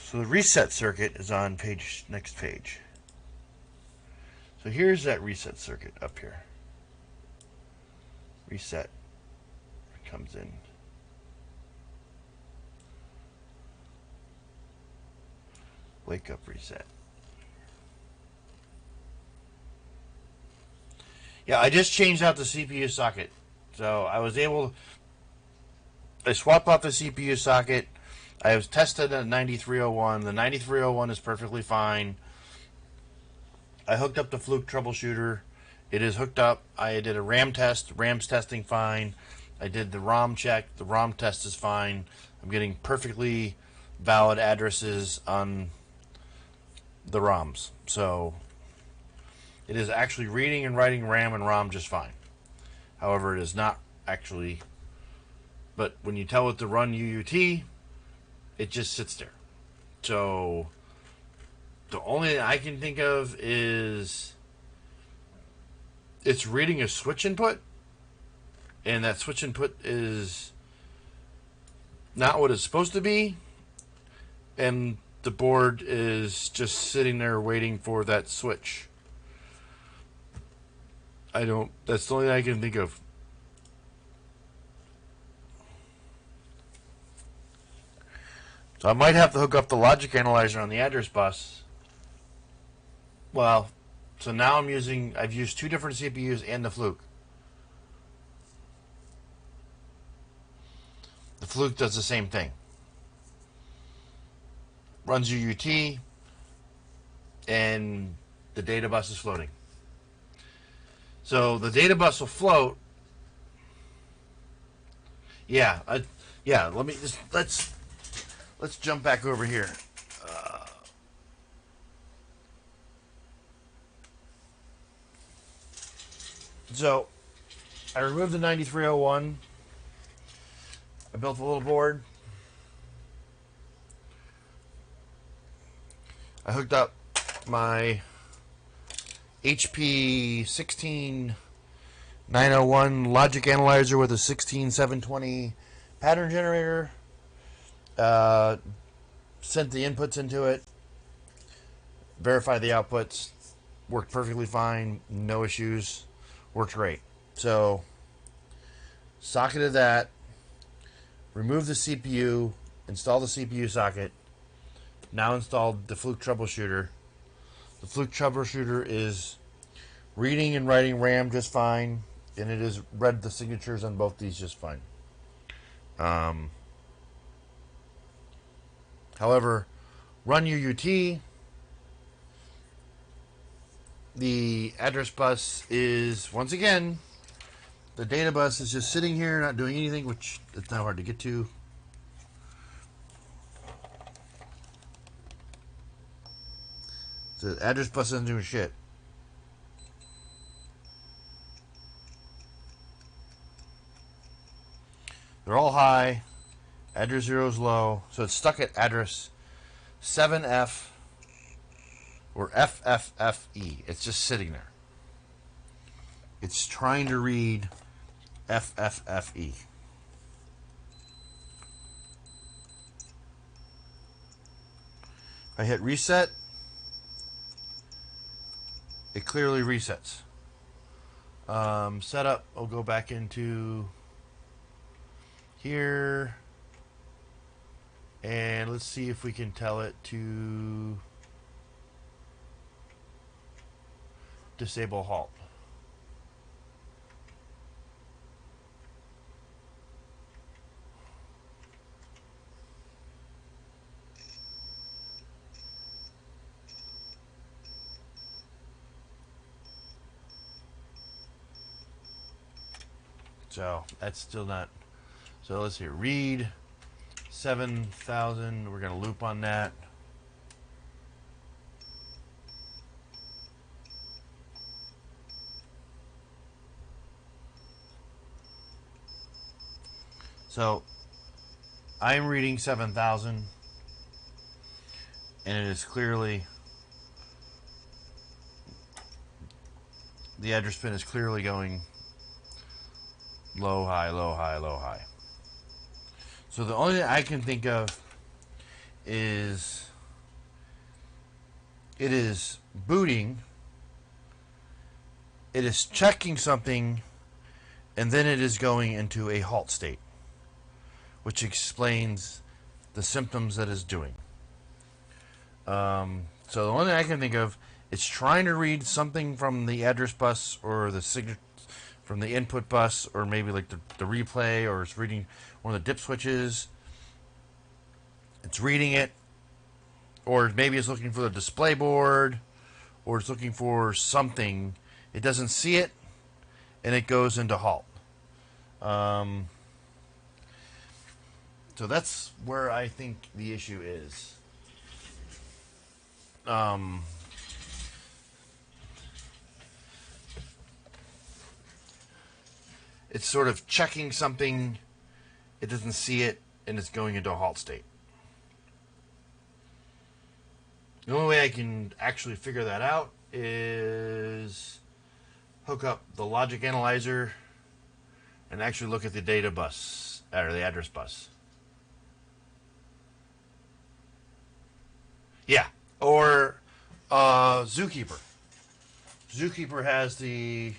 So the reset circuit is on next page. So here's that reset circuit up here. Reset comes in. Wake up reset. Yeah, I just changed out the CPU socket. So I swapped out the CPU socket. I was tested at 9301. The 9301 is perfectly fine. I hooked up the Fluke troubleshooter. It is hooked up. I did a RAM test. RAM's testing fine. I did the ROM check. The ROM test is fine. I'm getting perfectly valid addresses on the ROMs. So it is actually reading and writing RAM and ROM just fine. However, it is not actually... But when you tell it to run UUT, it just sits there. So the only thing I can think of is it's reading a switch input, and that switch input is not what it's supposed to be, and the board is just sitting there waiting for that switch. That's the only thing I can think of. So I might have to hook up the logic analyzer on the address bus. Well, so now I've used two different CPUs and the Fluke. The Fluke does the same thing. Runs UUT, and the data bus is floating. So the data bus will float. Yeah, let's jump back over here. So I removed the 9301. I built a little board. I hooked up my HP 16901 logic analyzer with a 16720 pattern generator. Sent the inputs into it. Verified the outputs. Worked perfectly fine. No issues. Worked great. So, socketed that. Removed the CPU. Installed the CPU socket. Now installed the Fluke troubleshooter. The Fluke troubleshooter is reading and writing RAM just fine, and it has read the signatures on both these just fine. However, run UUT. The address bus is, once again, the data bus is just sitting here, not doing anything, which it's not hard to get to. The address bus isn't doing shit. They're all high. Address 0 is low. So it's stuck at address 7F or FFFE. It's just sitting there. It's trying to read FFFE. If I hit reset, it clearly resets. Setup, I'll go back into here, and let's see if we can tell it to disable halt. So that's still not. So let's see. Read 7,000. We're going to loop on that. So I'm reading 7,000, and it is clearly, the address pin is clearly going low, high, low, high, low, high. So the only thing I can think of is it is booting, it is checking something, and then it is going into a halt state, which explains the symptoms that it's doing. So the only thing I can think of, it's trying to read something from the address bus or the signature from the input bus, or maybe like the replay, or it's reading one of the dip switches. It's reading it, or maybe it's looking for the display board, or it's looking for something. It doesn't see it, and it goes into halt. So that's where I think the issue is. It's sort of checking something, it doesn't see it, and it's going into a halt state. The only way I can actually figure that out is hook up the logic analyzer and actually look at the data bus, or the address bus. Yeah. Or Zookeeper. Zookeeper has the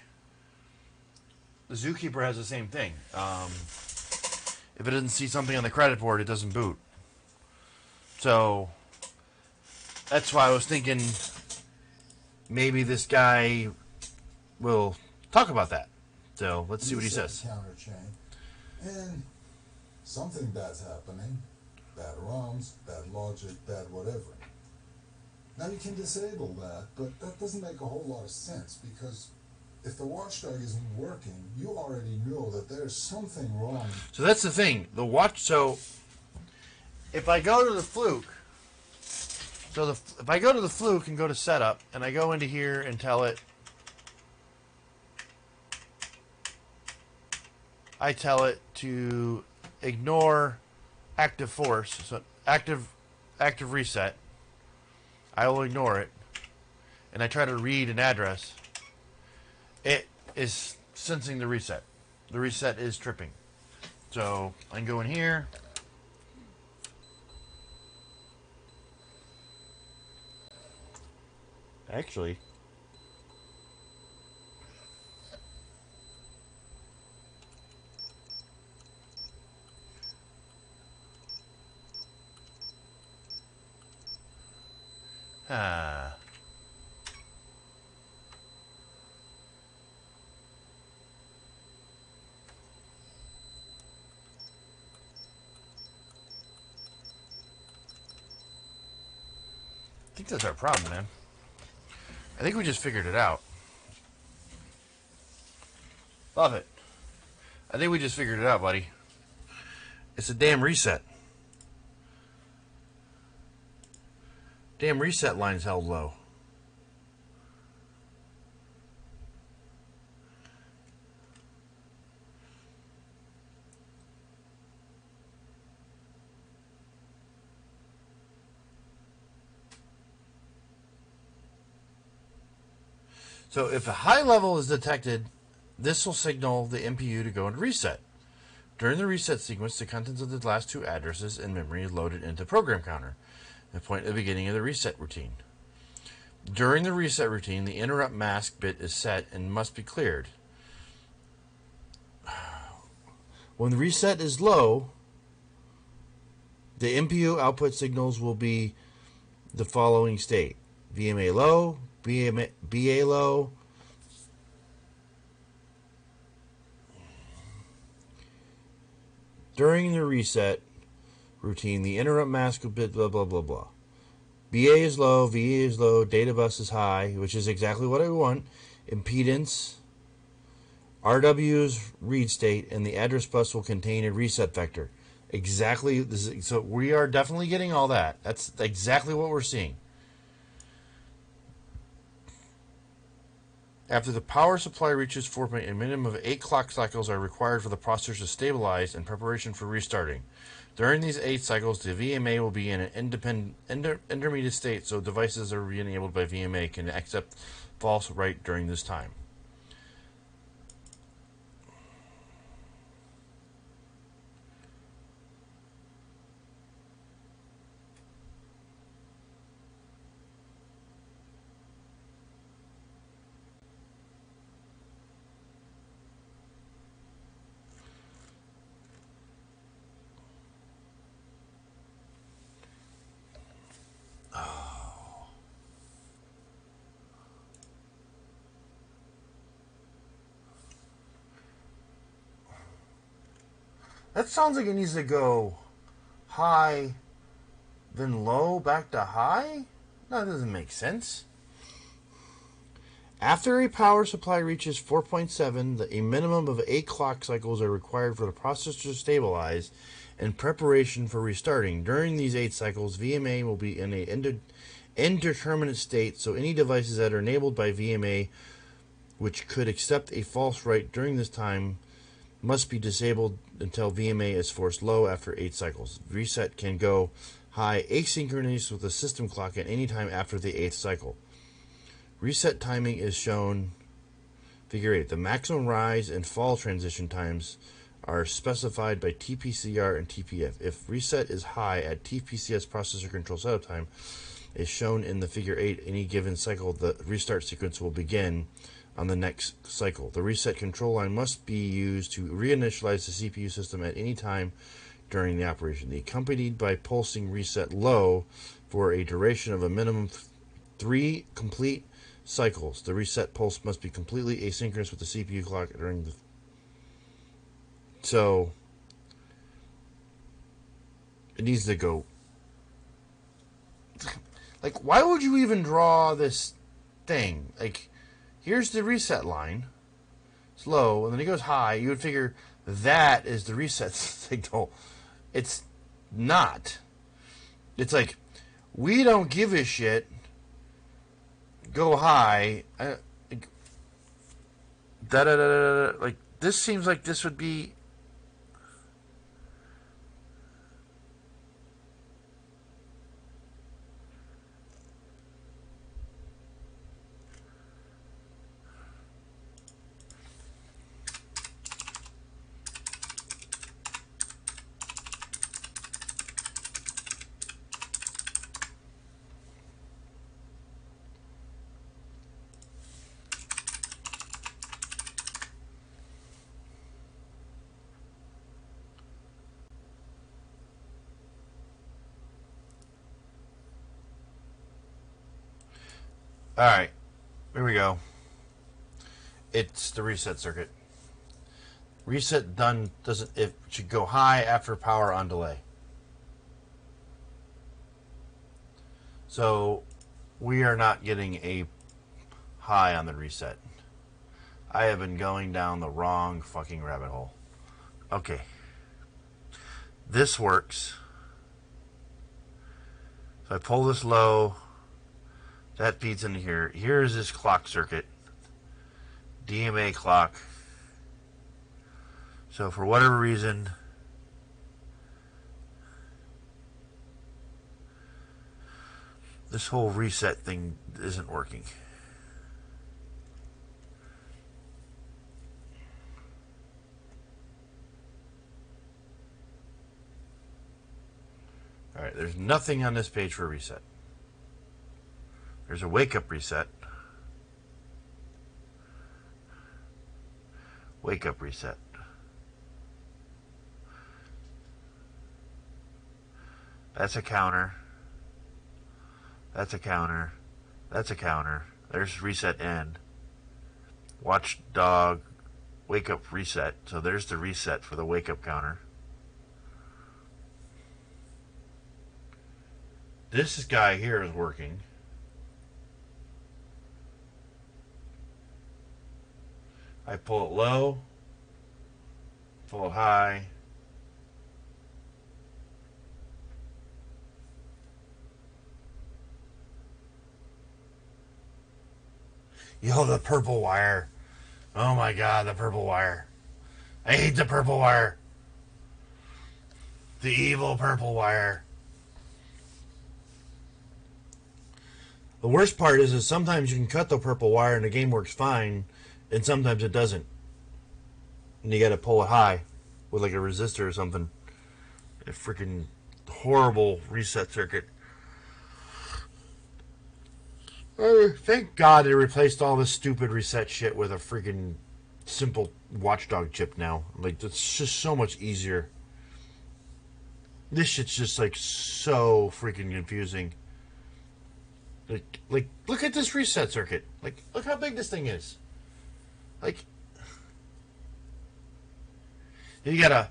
Zookeeper has the same thing. If it doesn't see something on the credit board, it doesn't boot. So that's why I was thinking maybe this guy will talk about that. So let's see what he says. Counter chain, and something bad's happening. Bad ROMs, bad logic, bad whatever. Now you can disable that, but that doesn't make a whole lot of sense because if the watchdog isn't working, you already know that there's something wrong. So that's the thing. So if I go to the Fluke, if I go to the Fluke and go to setup, and I go into here and tell it, I tell it to ignore active force, so active reset. I will ignore it, and I try to read an address. It is sensing the reset. The reset is tripping. So I can go in here. Actually, I think that's our problem, man. I think we just figured it out. Love it. I think we just figured it out, buddy. It's a damn reset. Damn reset line's held low. So if a high level is detected, this will signal the MPU to go into reset. During the reset sequence, the contents of the last two addresses in memory is loaded into program counter, the point at the beginning of the reset routine. During the reset routine, the interrupt mask bit is set and must be cleared. When the reset is low, the MPU output signals will be the following state: VMA low, BA low, during the reset routine, the interrupt mask bit blah blah blah blah. BA is low, VA is low, data bus is high, which is exactly what I want. Impedance, RW's read state, and the address bus will contain a reset vector. Exactly. So we are definitely getting all that. That's exactly what we're seeing. After the power supply reaches 4 point, a minimum of 8 clock cycles are required for the processor to stabilize in preparation for restarting. During these 8 cycles, the VMA will be in an intermediate state, so devices that are enabled by VMA can accept false write during this time. That sounds like it needs to go high, then low, back to high? No, that doesn't make sense. After a power supply reaches 4.7, a minimum of 8 clock cycles are required for the processor to stabilize in preparation for restarting. During these 8 cycles, VMA will be in an indeterminate state, so any devices that are enabled by VMA which could accept a false write during this time must be disabled until VMA is forced low after 8 cycles. Reset can go high asynchronous with the system clock at any time after the 8th cycle. Reset timing is shown figure 8. The maximum rise and fall transition times are specified by TPCR and TPF. If reset is high at TPCS processor control setup time, is shown in the figure 8. Any given cycle, the restart sequence will begin on the next cycle. The reset control line must be used to reinitialize the CPU system at any time during the operation, accompanied by pulsing reset low for a duration of a minimum 3 complete cycles. The reset pulse must be completely asynchronous with the CPU clock during the... So, it needs to go... Like, why would you even draw this thing? Like, here's the reset line. It's low, and then it goes high. You would figure that is the reset signal. It's not. It's like, we don't give a shit. Go high. Like, this seems like this would be... Alright, here we go. It's the reset circuit. Reset done doesn't... It should go high after power on delay. So, we are not getting a high on the reset. I have been going down the wrong fucking rabbit hole. Okay. This works. So I pull this low. That feeds into here. Here's this clock circuit. DMA clock. So for whatever reason, this whole reset thing isn't working. Alright, there's nothing on this page for reset. There's a wake-up reset. Wake-up reset. That's a counter. That's a counter. That's a counter. There's reset end. Watchdog. Wake-up reset. So there's the reset for the wake-up counter. This guy here is working. I pull it low, pull it high. Yo, the purple wire. Oh my god, the purple wire. I hate the purple wire. The evil purple wire. The worst part is sometimes you can cut the purple wire and the game works fine, and sometimes it doesn't. And you gotta pull it high with like a resistor or something. A freaking horrible reset circuit. Thank God they replaced all this stupid reset shit with a freaking simple watchdog chip now. Like, it's just so much easier. This shit's just like so freaking confusing. Like, look at this reset circuit. Like, look how big this thing is. Like, you gotta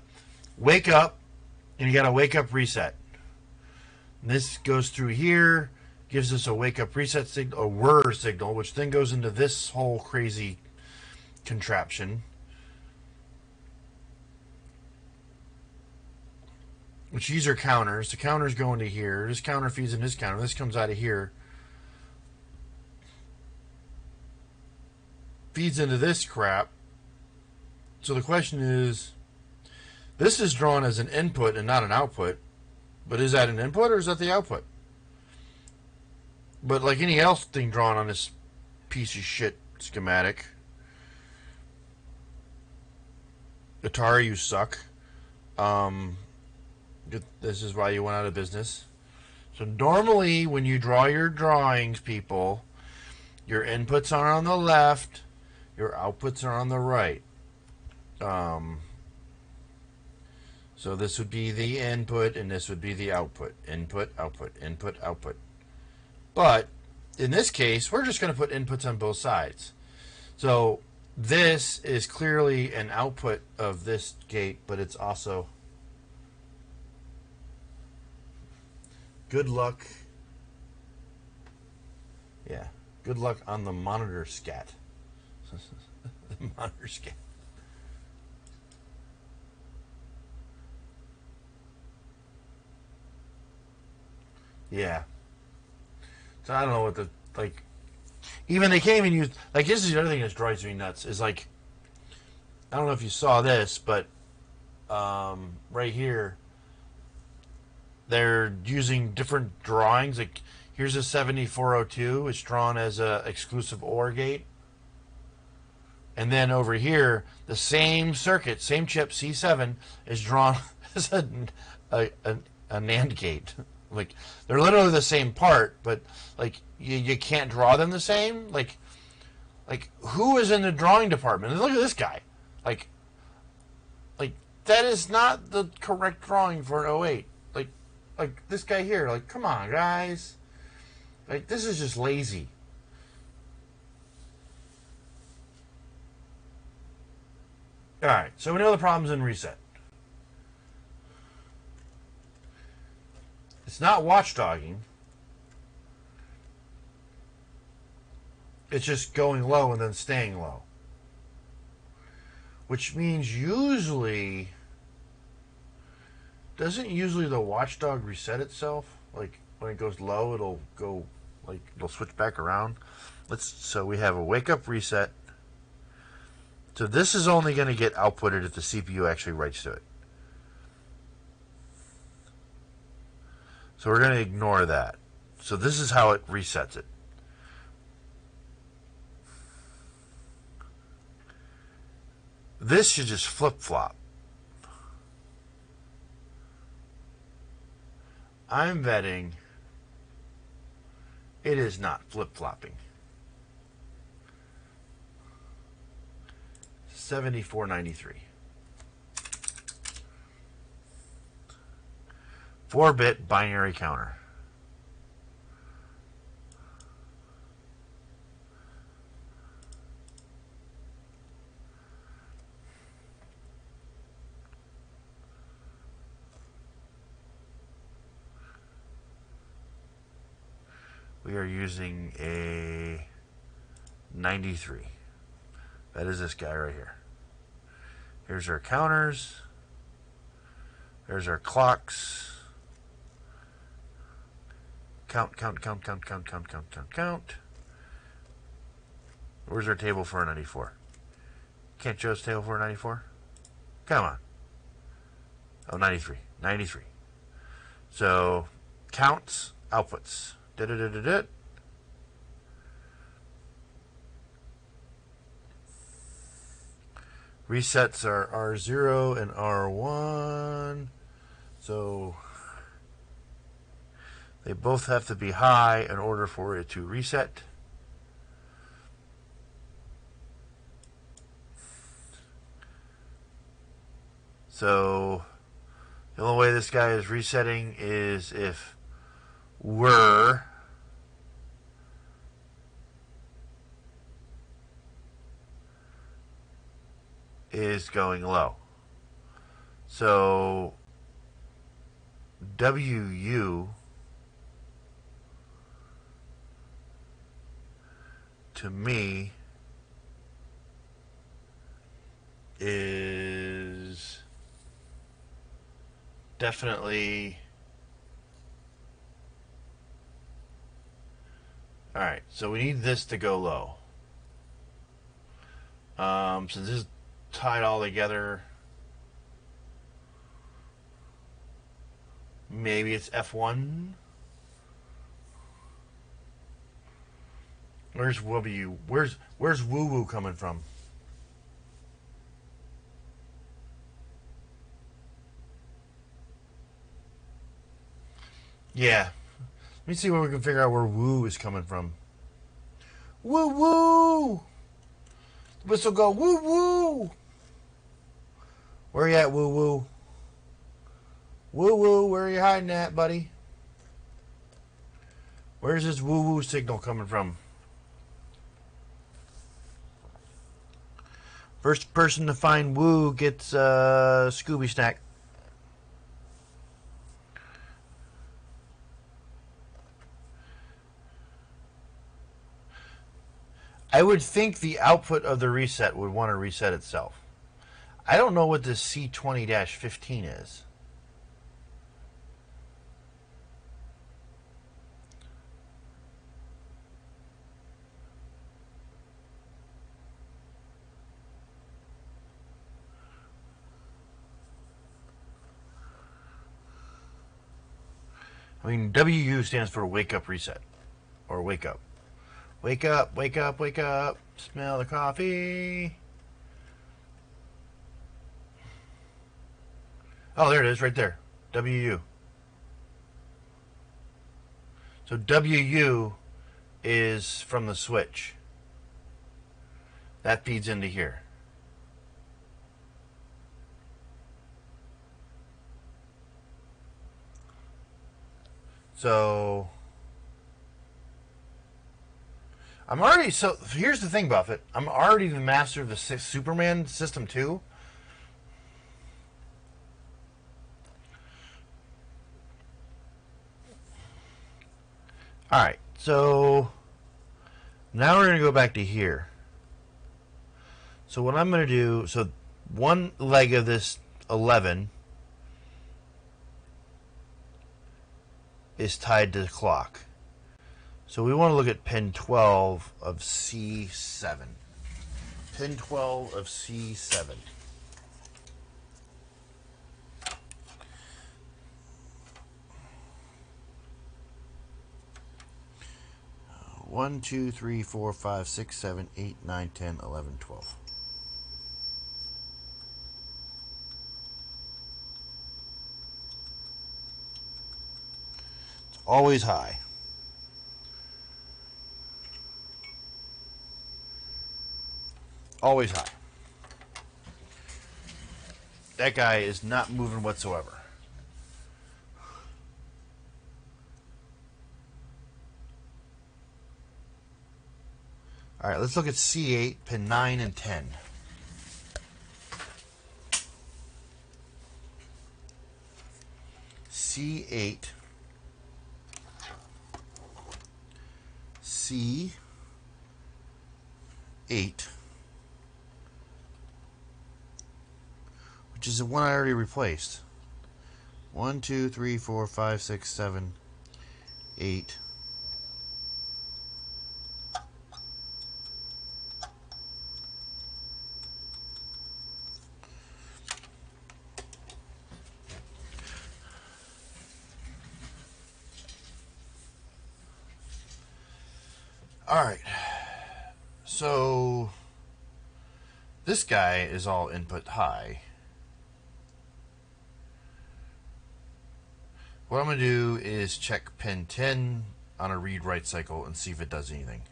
wake up, and you gotta wake up reset. And this goes through here, gives us a wake up reset signal, a whir signal, which then goes into this whole crazy contraption. Which these are counters. The counters go into here. This counter feeds in this counter. This comes out of here. Feeds into this crap. So the question is, this is drawn as an input and not an output. But is that an input or is that the output? But like any else thing drawn on this piece of shit schematic, Atari, you suck. This is why you went out of business. So normally when you draw your drawings, people, your inputs are on the left, your outputs are on the right. So this would be the input and this would be the output. Input, output, input, output. But in this case, we're just going to put inputs on both sides. So this is clearly an output of this gate, but it's also good luck. Yeah, good luck on the monitor scat. The monitor scat. Yeah. So I don't know what the, like, even they can't even use, like, this is the other thing that drives me nuts is, like, I don't know if you saw this, but right here they're using different drawings. Like, here's a 7402. It's drawn as a exclusive OR gate. And then over here, the same circuit, same chip, C7, is drawn as a NAND gate. Like, they're literally the same part, but, like, you can't draw them the same. Like, who is in the drawing department? And look at this guy. Like, that is not the correct drawing for an 08. Like this guy here. Like, come on, guys. Like, this is just lazy. All right, so we know the problem's in reset. It's not watchdogging. It's just going low and then staying low. Which means usually, doesn't usually the watchdog reset itself? Like, when it goes low, it'll go, like, it'll switch back around. So we have a wake up reset. So this is only going to get outputted if the CPU actually writes to it. So we're going to ignore that. So this is how it resets it. This should just flip-flop. I'm betting it is not flip-flopping. 7493. 4-bit binary counter. We are using a 93. That is this guy right here. Here's our counters. There's our clocks. Count, count, count, count, count, count, count, count, count. Where's our table for a 94? Can't show us table for a 94? Come on. Oh, 93. 93. So, counts, outputs. Da-da-da-da-da. Resets are R0 and R1. So they both have to be high in order for it to reset. So the only way this guy is resetting is if we're is going low. So WU to me is definitely all right. So we need this to go low. Since this is tied all together, maybe it's F1. Where's W? Where's woo woo coming from? Yeah, Let me see where we can figure out where woo is coming from. Woo woo! The whistle go woo woo! Where you at, woo woo? Woo woo, where are you hiding at, buddy? Where's this woo woo signal coming from? First person to find woo gets a Scooby snack. I would think the output of the reset would want to reset itself. I don't know what this C20-15 is. I mean, WU stands for wake up reset. Or wake up. Wake up, wake up, wake up. Smell the coffee. Oh, there it is, right there. WU. So WU is from the switch. That feeds into here. So I'm already, so here's the thing, Buffett. I'm already the master of the Superman system 2. Alright, so now we're going to go back to here. So what I'm going to do, so one leg of this 11 is tied to the clock. So we want to look at pin 12 of C7. Pin 12 of C7. One, 2, 3, 4, 5, 6, 7, 8, 9, 10, 11, 12. It's always high. Always high. That guy is not moving whatsoever. Alright, let's look at C8, pin 9 and 10. C8, C8, which is the one I already replaced. 1, 2, 3, 4, 5, 6, 7, 8. Alright, so this guy is all input high. What I'm going to do is check pin 10 on a read-write cycle and see if it does anything.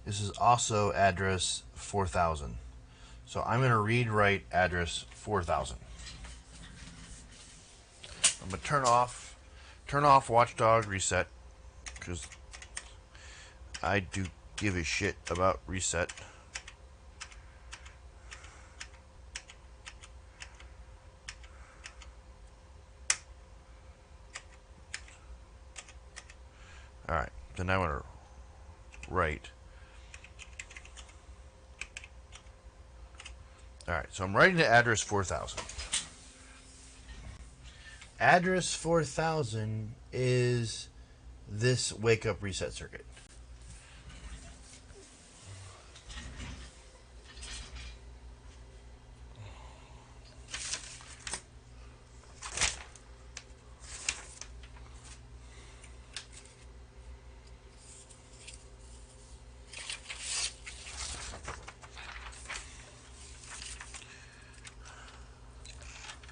This is also address 4000. So I'm going to read-write address 4000. I'm going to turn off Watchdog reset, because I do give a shit about reset. Alright, then I want to write. Alright, so I'm writing to address 4000. Address 4000 is this wake up reset circuit.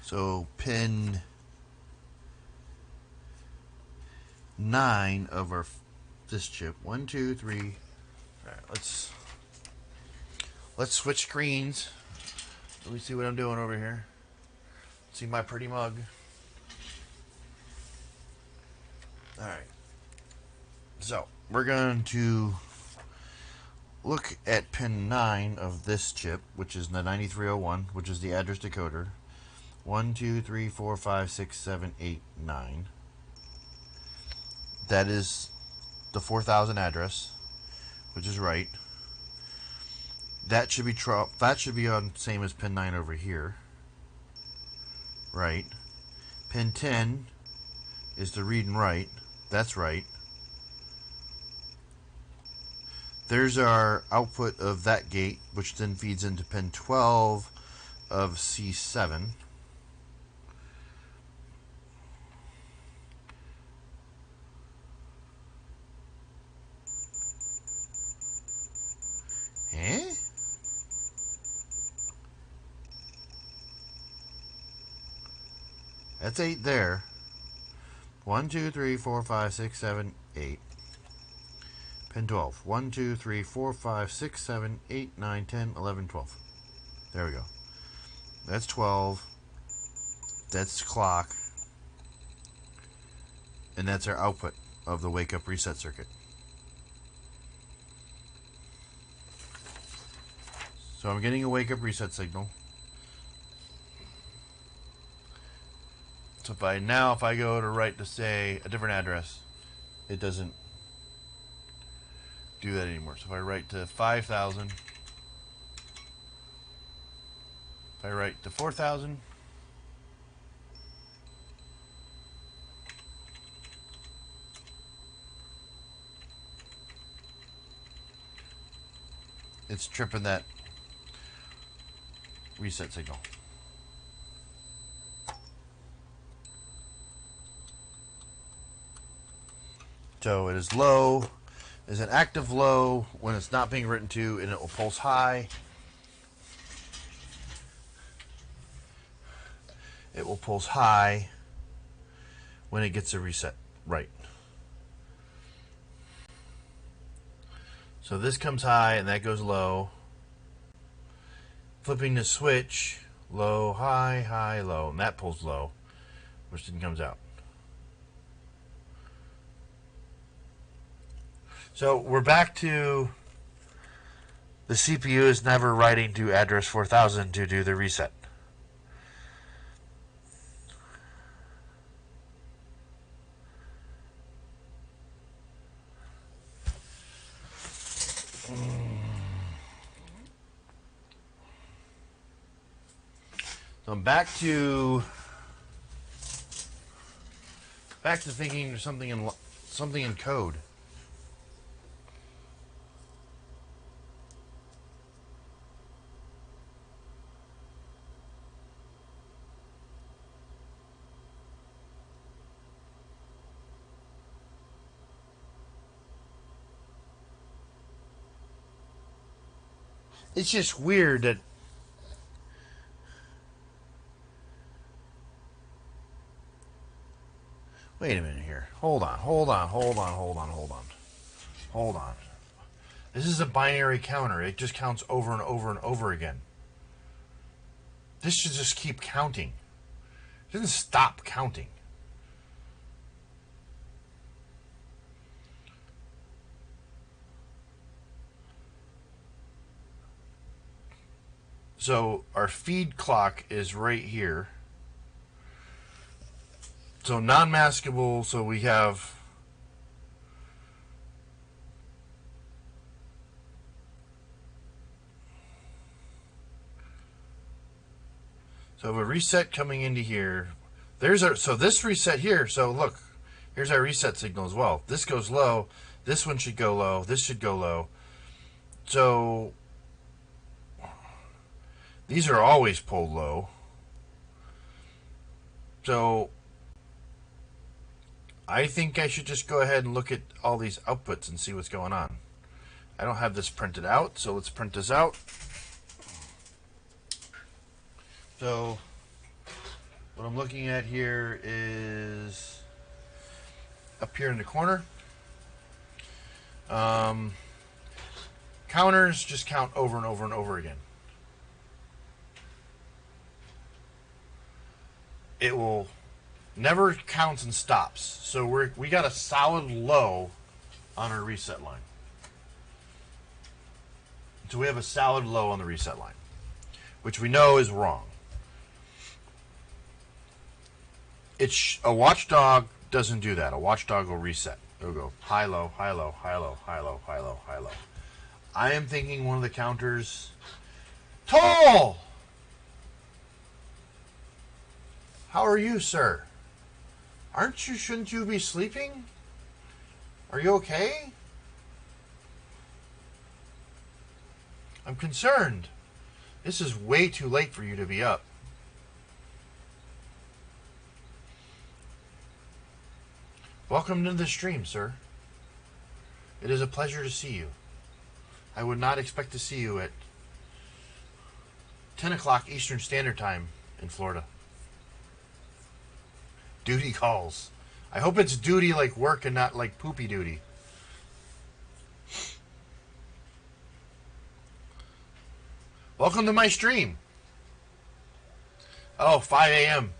So pin 9 of our this chip. 1, 2, 3. All right, let's switch screens. Let me see what I'm doing over here. See my pretty mug. All right. So we're going to look at pin 9 of this chip, which is the 9301, which is the address decoder. 1, 2, 3, 4, 5, 6, 7, 8, 9. That is the 4000 address, which is right. That should be on same as pin 9 over here. Right. Pin 10 is the read and write. That's right. There's our output of that gate, which then feeds into pin 12 of C7. Eh? That's 8 there. 1, 2, 3, 4, 5, 6, 7, 8. Pin 12. 1, 2, 3, 4, 5, 6, 7, 8, 9, 10, 11, 12. There we go. That's 12. That's clock. And that's our output of the wake up reset circuit. So I'm getting a wake up reset signal. So if I go to write to say a different address, it doesn't do that anymore. So if I write to 5000, if I write to 4000, it's tripping that reset signal. So it is low, is an active low when it's not being written to, and it will pulse high. It will pulse high when it gets a reset right. So this comes high and that goes low. Flipping the switch, low, high, high, low, and that pulls low, which then comes out. So we're back to the CPU is never writing to address 4000 to do the reset. So I'm back to thinking of something in code. It's just weird that wait a minute here. Hold on. This is a binary counter. It just counts over and over and over again. This should just keep counting. It doesn't stop counting. So our feed clock is right here. So non-maskable, so we have a reset coming into here. So this reset here, so look, here's our reset signal as well. This goes low, this one should go low, this should go low. So these are always pulled low. So I think I should just go ahead and look at all these outputs and see what's going on. I don't have this printed out, so let's print this out. So what I'm looking at here is up here in the corner. Counters just count over and over and over again. It will never counts and stops. So we got a solid low on our reset line. So we have a solid low on the reset line, which we know is wrong. A watchdog doesn't do that. A watchdog will reset. It'll go high, low, high, low, high, low, high, low, high, low, high, low. I am thinking one of the counters. Toll! How are you, sir? Shouldn't you be sleeping? Are you okay? I'm concerned. This is way too late for you to be up. Welcome to the stream, sir. It is a pleasure to see you. I would not expect to see you at 10 o'clock Eastern Standard Time in Florida. Duty calls. I hope it's duty like work and not like poopy duty. Welcome to my stream. Oh, 5 a.m.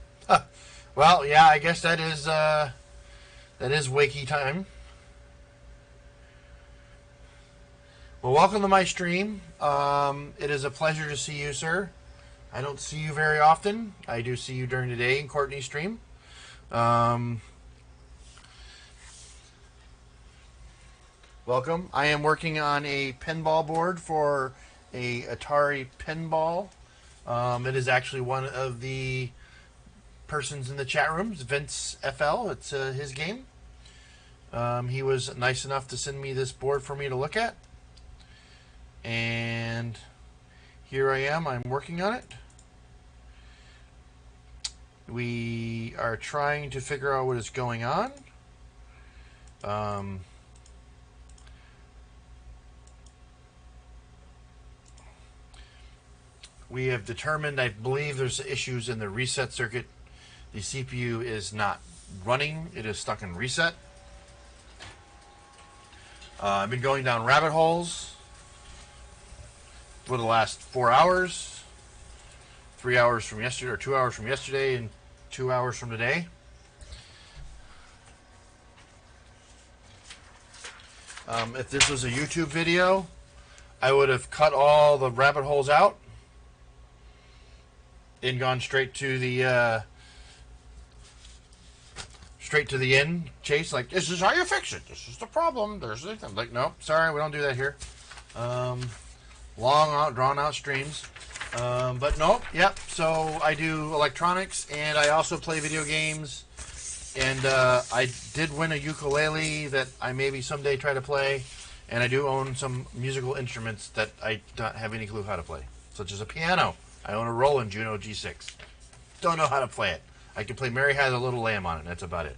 Well, yeah, I guess that is wakey time. Well, welcome to my stream. It is a pleasure to see you, sir. I don't see you very often. I do see you during the day in Courtney's stream. Welcome. I am working on a pinball board for a Atari Pinball. It is actually one of the persons in the chat rooms, Vince FL. It's his game. He was nice enough to send me this board for me to look at. And here I am. I'm working on it. We are trying to figure out what is going on. We have determined, I believe there's issues in the reset circuit. The CPU is not running. It is stuck in reset. I've been going down rabbit holes for the last 4 hours. 3 hours from yesterday, or 2 hours from yesterday, and 2 hours from today. If this was a YouTube video, I would have cut all the rabbit holes out and gone straight to the end chase. Like, this is how you fix it. This is the problem. There's the thing. Like, nope, sorry, we don't do that here. Long drawn out streams. But nope, yep. So I do electronics, and I also play video games. And I did win a ukulele that I maybe someday try to play. And I do own some musical instruments that I don't have any clue how to play, such as a piano. I own a Roland Juno G6. Don't know how to play it. I can play Mary Has a Little Lamb on it, and that's about it.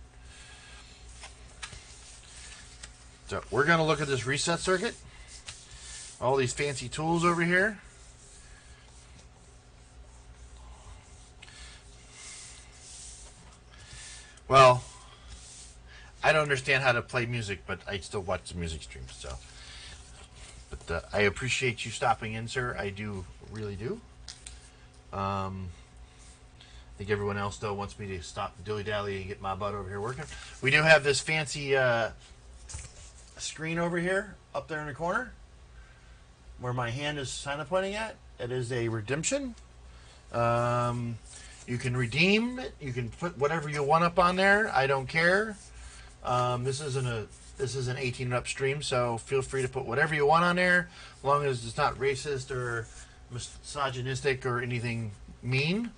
So we're going to look at this reset circuit. All these fancy tools over here. Well, I don't understand how to play music, but I still watch the music streams. So, but I appreciate you stopping in, sir. I do, really do. I think everyone else, though, wants me to stop dilly-dally and get my butt over here working. We do have this fancy screen over here, up there in the corner, where my hand is kind of pointing at. It is a redemption. You can redeem it. You can put whatever you want up on there. I don't care. This is an 18 and up stream, so feel free to put whatever you want on there, as long as it's not racist or misogynistic or anything mean.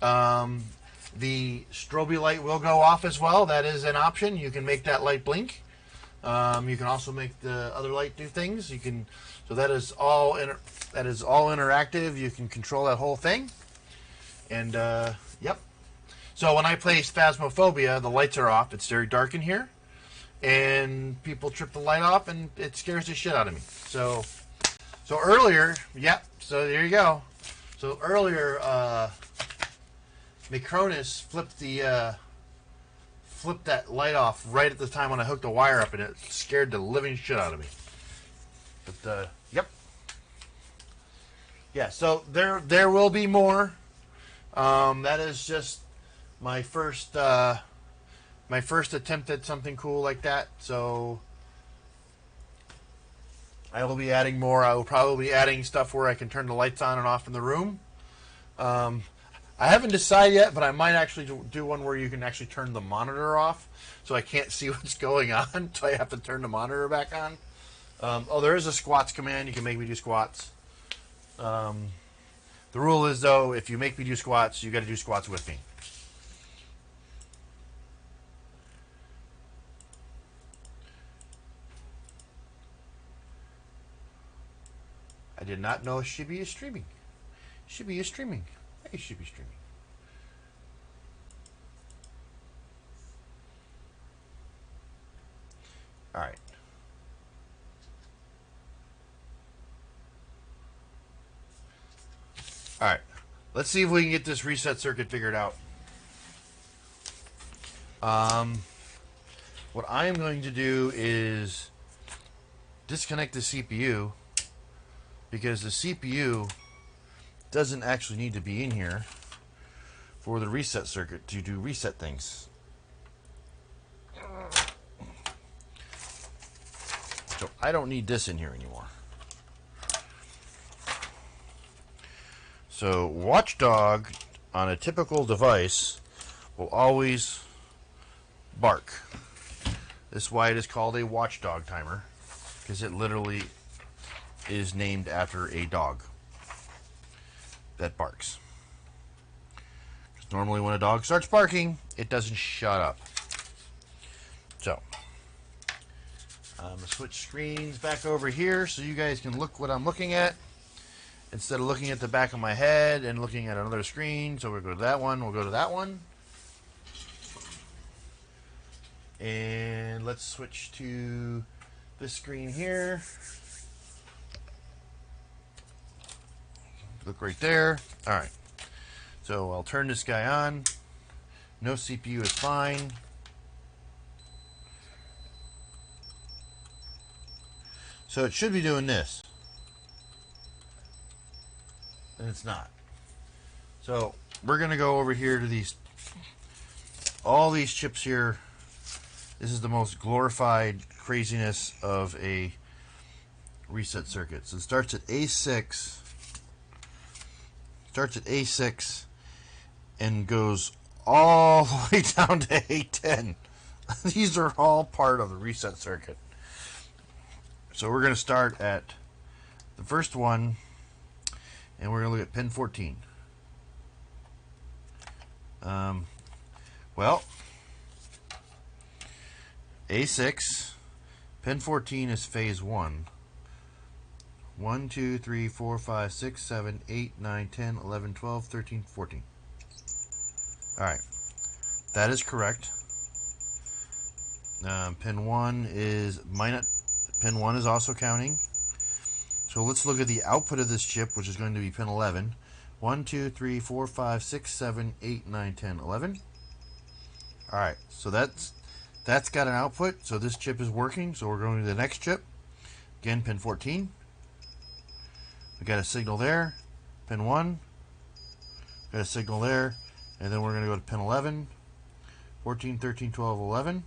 The strobe light will go off as well. That is an option. You can make that light blink. You can also make the other light do things. You can, so that is all interactive. You can control that whole thing. And yep. So when I play Phasmophobia, the lights are off. It's very dark in here, and people trip the light off, and it scares the shit out of me. So earlier, yep. So there you go. So earlier, Macronus flipped flipped that light off right at the time when I hooked the wire up, and it scared the living shit out of me. But yep, yeah. So there will be more. That is just my first attempt at something cool like that. So I will be adding more. I will probably be adding stuff where I can turn the lights on and off in the room. I haven't decided yet, but I might actually do one where you can actually turn the monitor off, so I can't see what's going on, so I have to turn the monitor back on. Oh, there is a squats command. You can make me do squats. The rule is, though, if you make me do squats, you got to do squats with me. I did not know Shibby is streaming. Shibby is streaming. Hey, Shibby streaming. All right. All right. Let's see if we can get this reset circuit figured out. What I am going to do is disconnect the CPU, because the CPU doesn't actually need to be in here for the reset circuit to do reset things. So I don't need this in here anymore. So Watchdog on a typical device will always bark. This is why it is called a Watchdog timer, because it literally is named after a dog that barks. Because normally when a dog starts barking, it doesn't shut up. So I'm going to switch screens back over here so you guys can look what I'm looking at, instead of looking at the back of my head and looking at another screen. So we'll go to that one, we'll go to that one. And let's switch to this screen here. Look right there. All right. So I'll turn this guy on. No CPU is fine. So it should be doing this. And it's not. So we're going to go over here to all these chips here. This is the most glorified craziness of a reset circuit. So it starts at A6. Starts at A6 and goes all the way down to A10. These are all part of the reset circuit. So we're going to start at the first one, and we're going to look at pin 14. Well, A6, pin 14 is phase 1. 1, 2, 3, 4, 5, 6, 7, 8, 9, 10, 11, 12, 13, 14. Alright. That is correct. Pin 1 is pin 1 is also counting. So let's look at the output of this chip, which is going to be pin 11. 1, 2, 3, 4, 5, 6, 7, 8, 9, 10, 11. Alright, so that's got an output, so this chip is working. So we're going to the next chip. Again, pin 14. We got a signal there. Pin 1. Got a signal there. And then we're going to go to pin 11. 14, 13, 12, 11.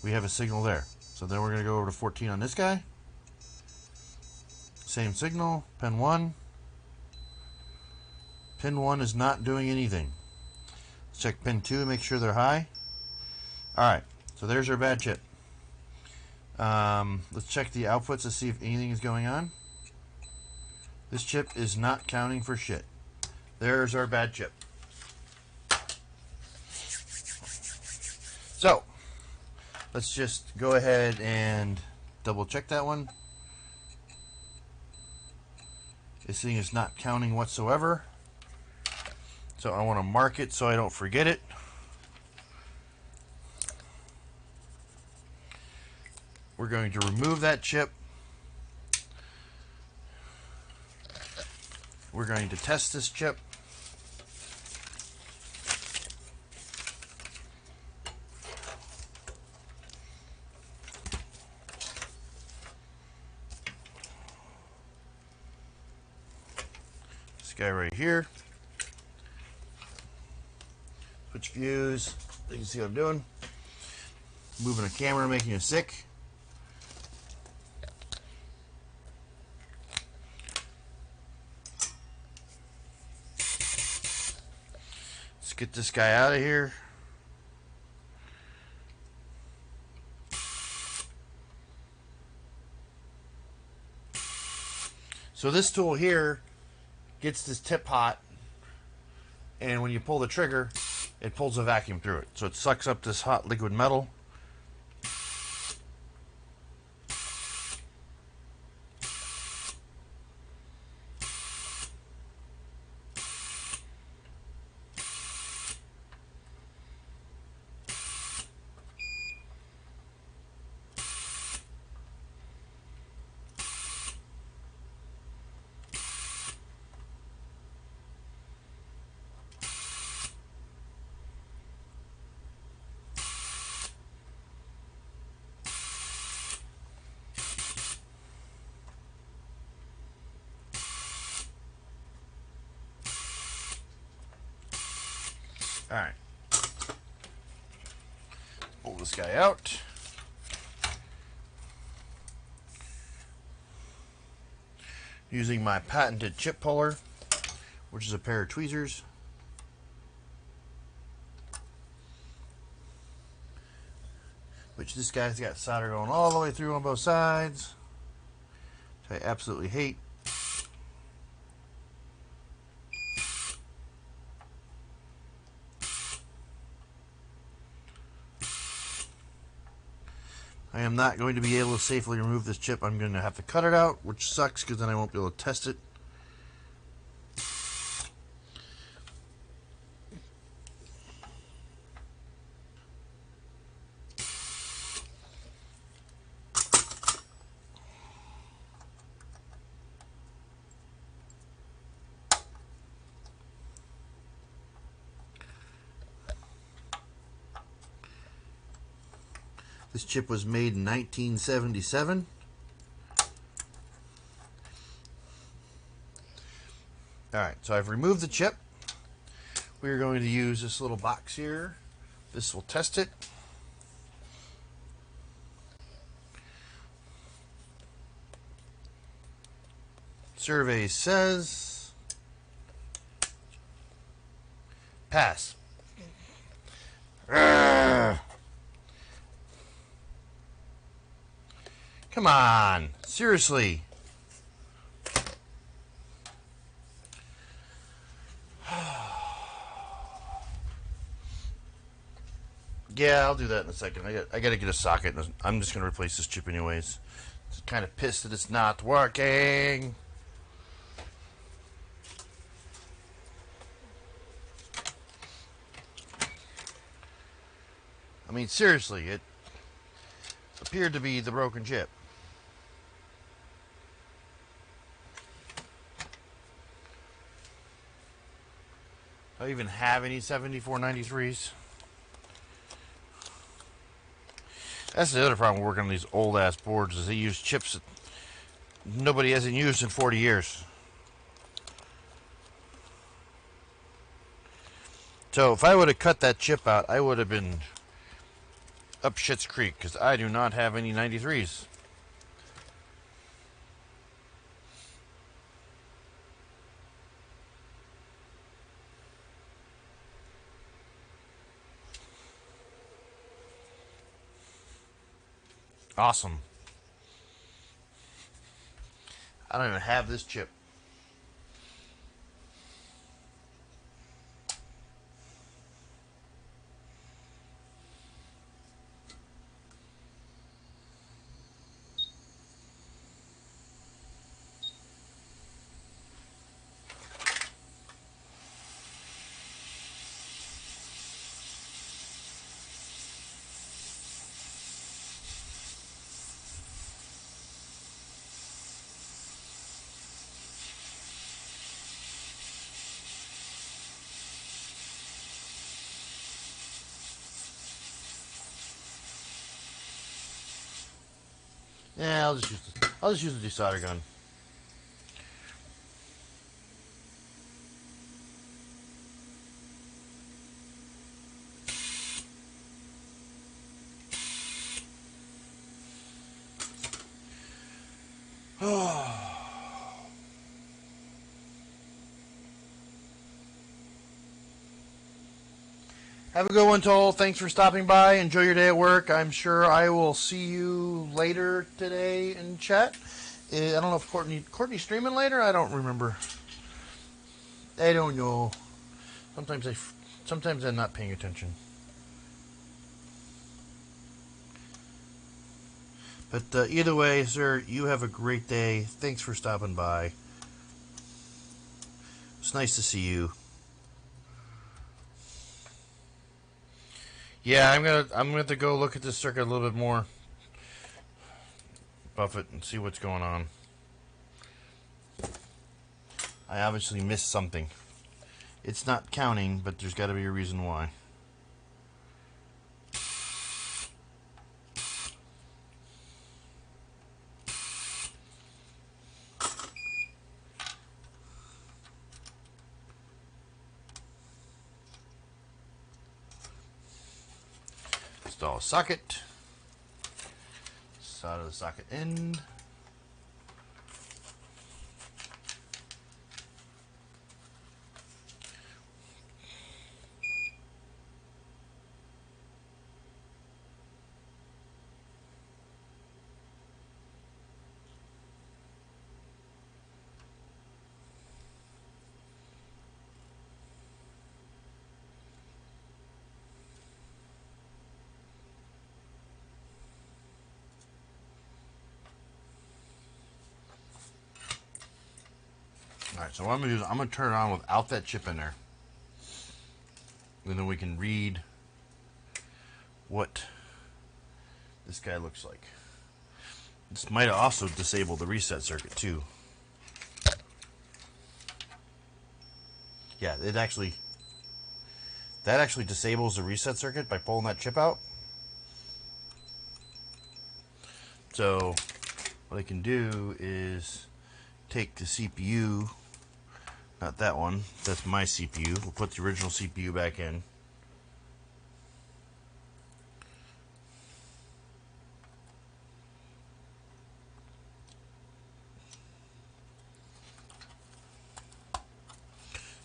We have a signal there. So then we're going to go over to 14 on this guy. Same signal. Pin 1. Pin 1 is not doing anything. Let's check pin 2 and make sure they're high. Alright, so there's our bad chip. Let's check the outputs to see if anything is going on. This chip is not counting for shit. There's our bad chip. So, let's just go ahead and double check that one. This thing is not counting whatsoever. So I want to mark it so I don't forget it. We're going to remove that chip. We're going to test this chip. guy right here. Switch views. You can see what I'm doing. Moving a camera, making you sick. Let's get this guy out of here. So this tool here gets this tip hot, and when you pull the trigger, it pulls a vacuum through it. So it sucks up this hot liquid metal. Alright. Pull this guy out. Using my patented chip puller, which is a pair of tweezers. Which this guy's got solder going all the way through on both sides, which I absolutely hate. I am not going to be able to safely remove this chip. I'm going to have to cut it out, which sucks because then I won't be able to test it. This chip was made in 1977. Alright, so I've removed the chip. We're going to use this little box here. This will test it. Survey says pass. Come on, seriously. Yeah, I'll do that in a second. I gotta get a socket. I'm just gonna replace this chip anyways. Just kind of pissed that it's not working. I mean, seriously, it appeared to be the broken chip. Do I even have any 7493s? That's the other problem working on these old ass boards, is they use chips that nobody hasn't used in 40 years. So if I would have cut that chip out, I would have been up Shit's Creek, because I do not have any 93s. Awesome. I don't even have this chip. Yeah, I'll just use the desolder gun. Have a good one, Toll. Thanks for stopping by. Enjoy your day at work. I'm sure I will see you later today in chat. I don't know if Courtney's streaming later. I don't remember. I don't know. Sometimes I'm not paying attention. But either way, sir, you have a great day. Thanks for stopping by. It's nice to see you. Yeah, I'm gonna have to go look at this circuit a little bit more, buff it, and see what's going on. I obviously missed something. It's not counting, but there's got to be a reason why. Install a socket. Solder the socket end. Alright, so what I'm going to do is I'm going to turn it on without that chip in there. And then we can read what this guy looks like. This might also disable the reset circuit too. Yeah, that actually disables the reset circuit by pulling that chip out. So what I can do is take the CPU, not that one, that's my CPU. We'll put the original CPU back in.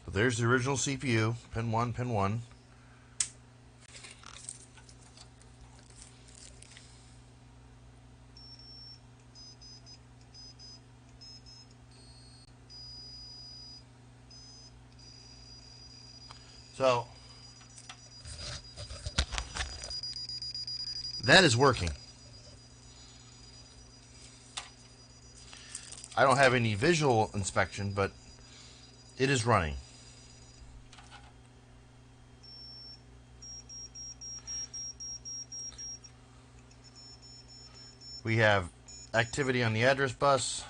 So there's the original CPU, pin 1, pin 1. So that is working. I don't have any visual inspection, but it is running. We have activity on the address bus.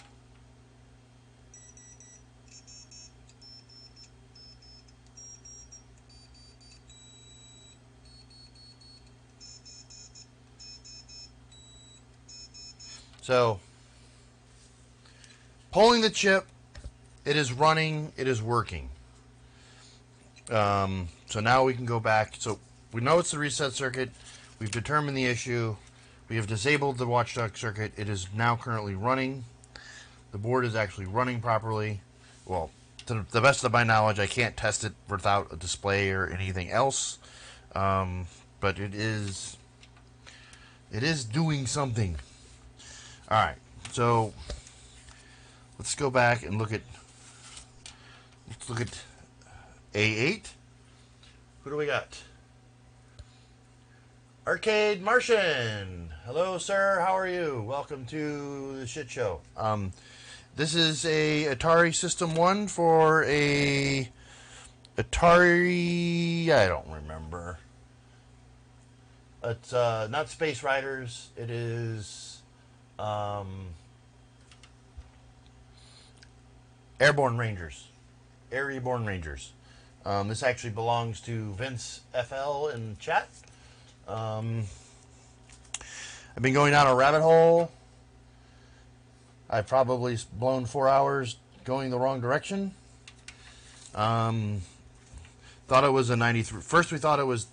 So, pulling the chip, it is running, it is working. So now we can go back. So we know it's the reset circuit. We've determined the issue. We have disabled the watchdog circuit. It is now currently running. The board is actually running properly. Well, to the best of my knowledge, I can't test it without a display or anything else. But it is doing something. Alright, so let's go back and look at A8. Who do we got? Arcade Martian. Hello, sir. How are you? Welcome to the shit show. This is a Atari System 1 for a Atari, I don't remember. It's not Space Riders. It is Airborne Rangers. Airborne Rangers. This actually belongs to Vince FL in chat. I've been going down a rabbit hole. I've probably blown 4 hours going the wrong direction. Thought it was a 93. First I thought it was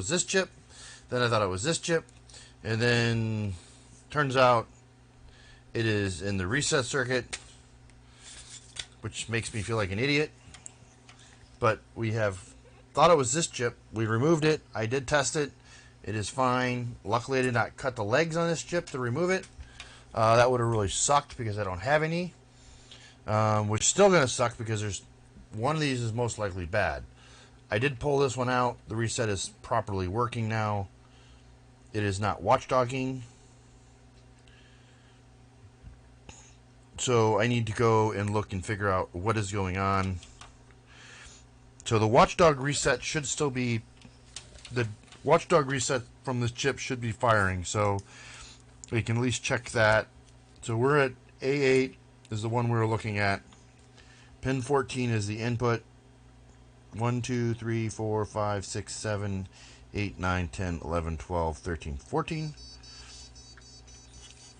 this chip. Then I thought it was this chip. And then turns out it is in the reset circuit, which makes me feel like an idiot. But we have thought it was this chip. We removed it. I did test it. It is fine. Luckily, I did not cut the legs on this chip to remove it. That would have really sucked because I don't have any. Which is still going to suck because there's one of these is most likely bad. I did pull this one out. The reset is properly working now. It is not watchdogging. So I need to go and look and figure out what is going on. So the watchdog reset should still be... The watchdog reset from this chip should be firing. So we can at least check that. So we're at A8 is the one we're looking at. Pin 14 is the input. 1, 2, 3, 4, 5, 6, 7, 8, 9, 10, 11, 12, 13, 14.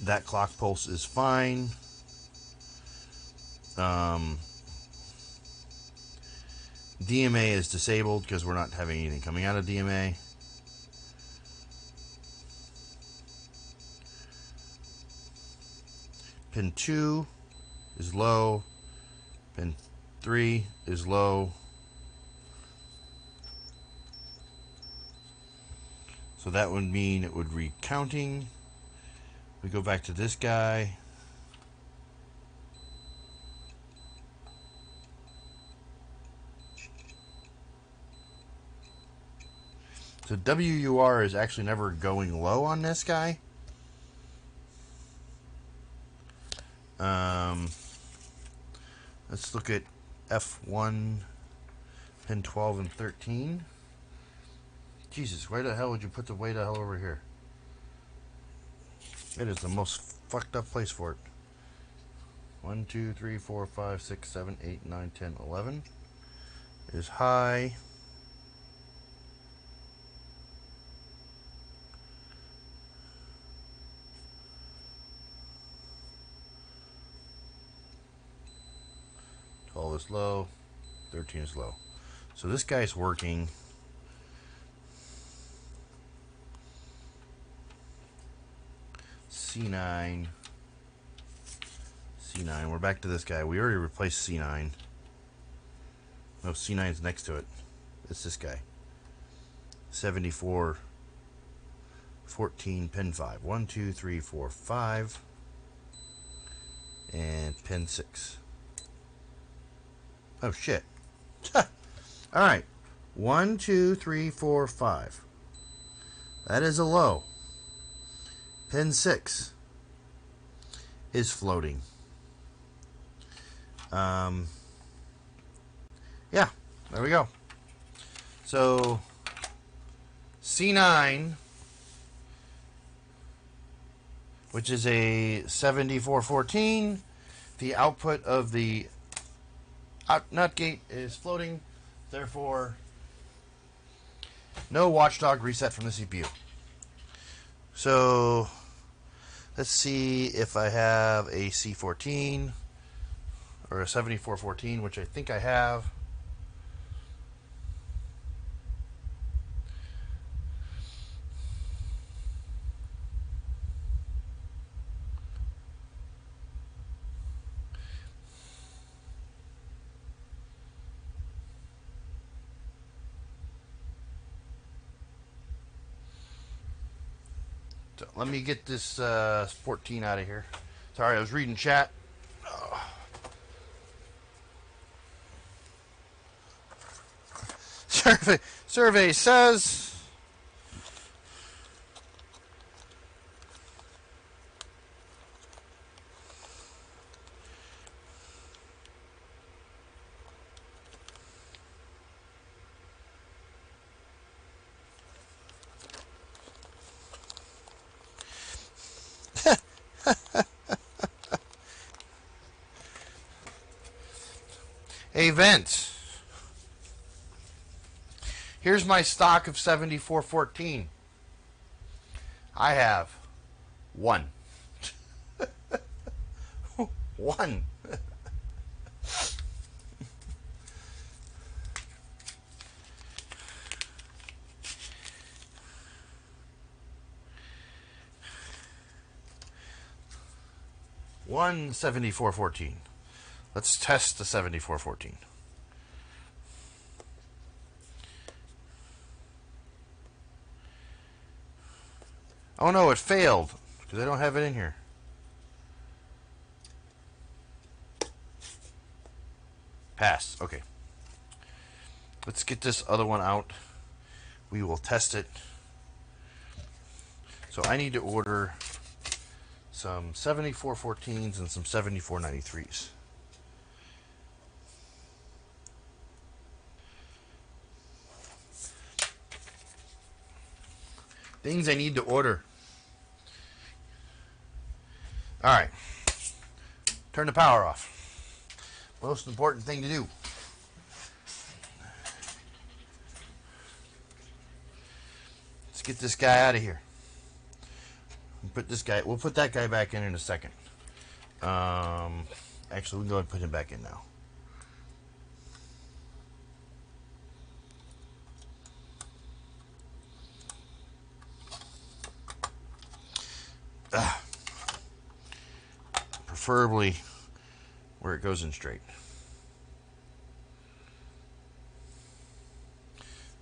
That clock pulse is fine. DMA is disabled because we're not having anything coming out of DMA. Pin 2 is low. Pin 3 is low. So that would mean it would read counting. We go back to this guy. So WUR is actually never going low on this guy. Let's look at F1, pin 12 and 13. Jesus, where the hell would you put the way the hell over here? It is the most fucked up place for it. 1, 2, 3, 4, 5, 6, 7, 8, 9, 10, 11 is high. All is low, 13 is low. So this guy's working. C9. C9. We're back to this guy. We already replaced C9. No, C9's next to it. It's this guy. 74. 14, pin 5. 1, 2, 3, 4, 5. And pin 6. Oh, shit. Alright. 1, 2, 3, 4, 5. That is a low. Pin 6 is floating. Yeah, there we go. So, C9, which is a 7414, the output of the nut gate is floating, therefore no watchdog reset from the CPU. So let's see if I have a C14 or a 7414, which I think I have. So let me get this 14 out of here. Sorry, I was reading chat. Survey says a vent. Here's my stock of 7414. I have one. One. One 7414. Let's test the 7414. Oh no, it failed because I don't have it in here. Pass. Okay. Let's get this other one out. We will test it. So I need to order some 7414s and some 7493s. Things I need to order. Alright. Turn the power off. Most important thing to do. Let's get this guy out of here. We'll put that guy back in a second. Actually, we can go ahead and put him back in now. Preferably where it goes in straight.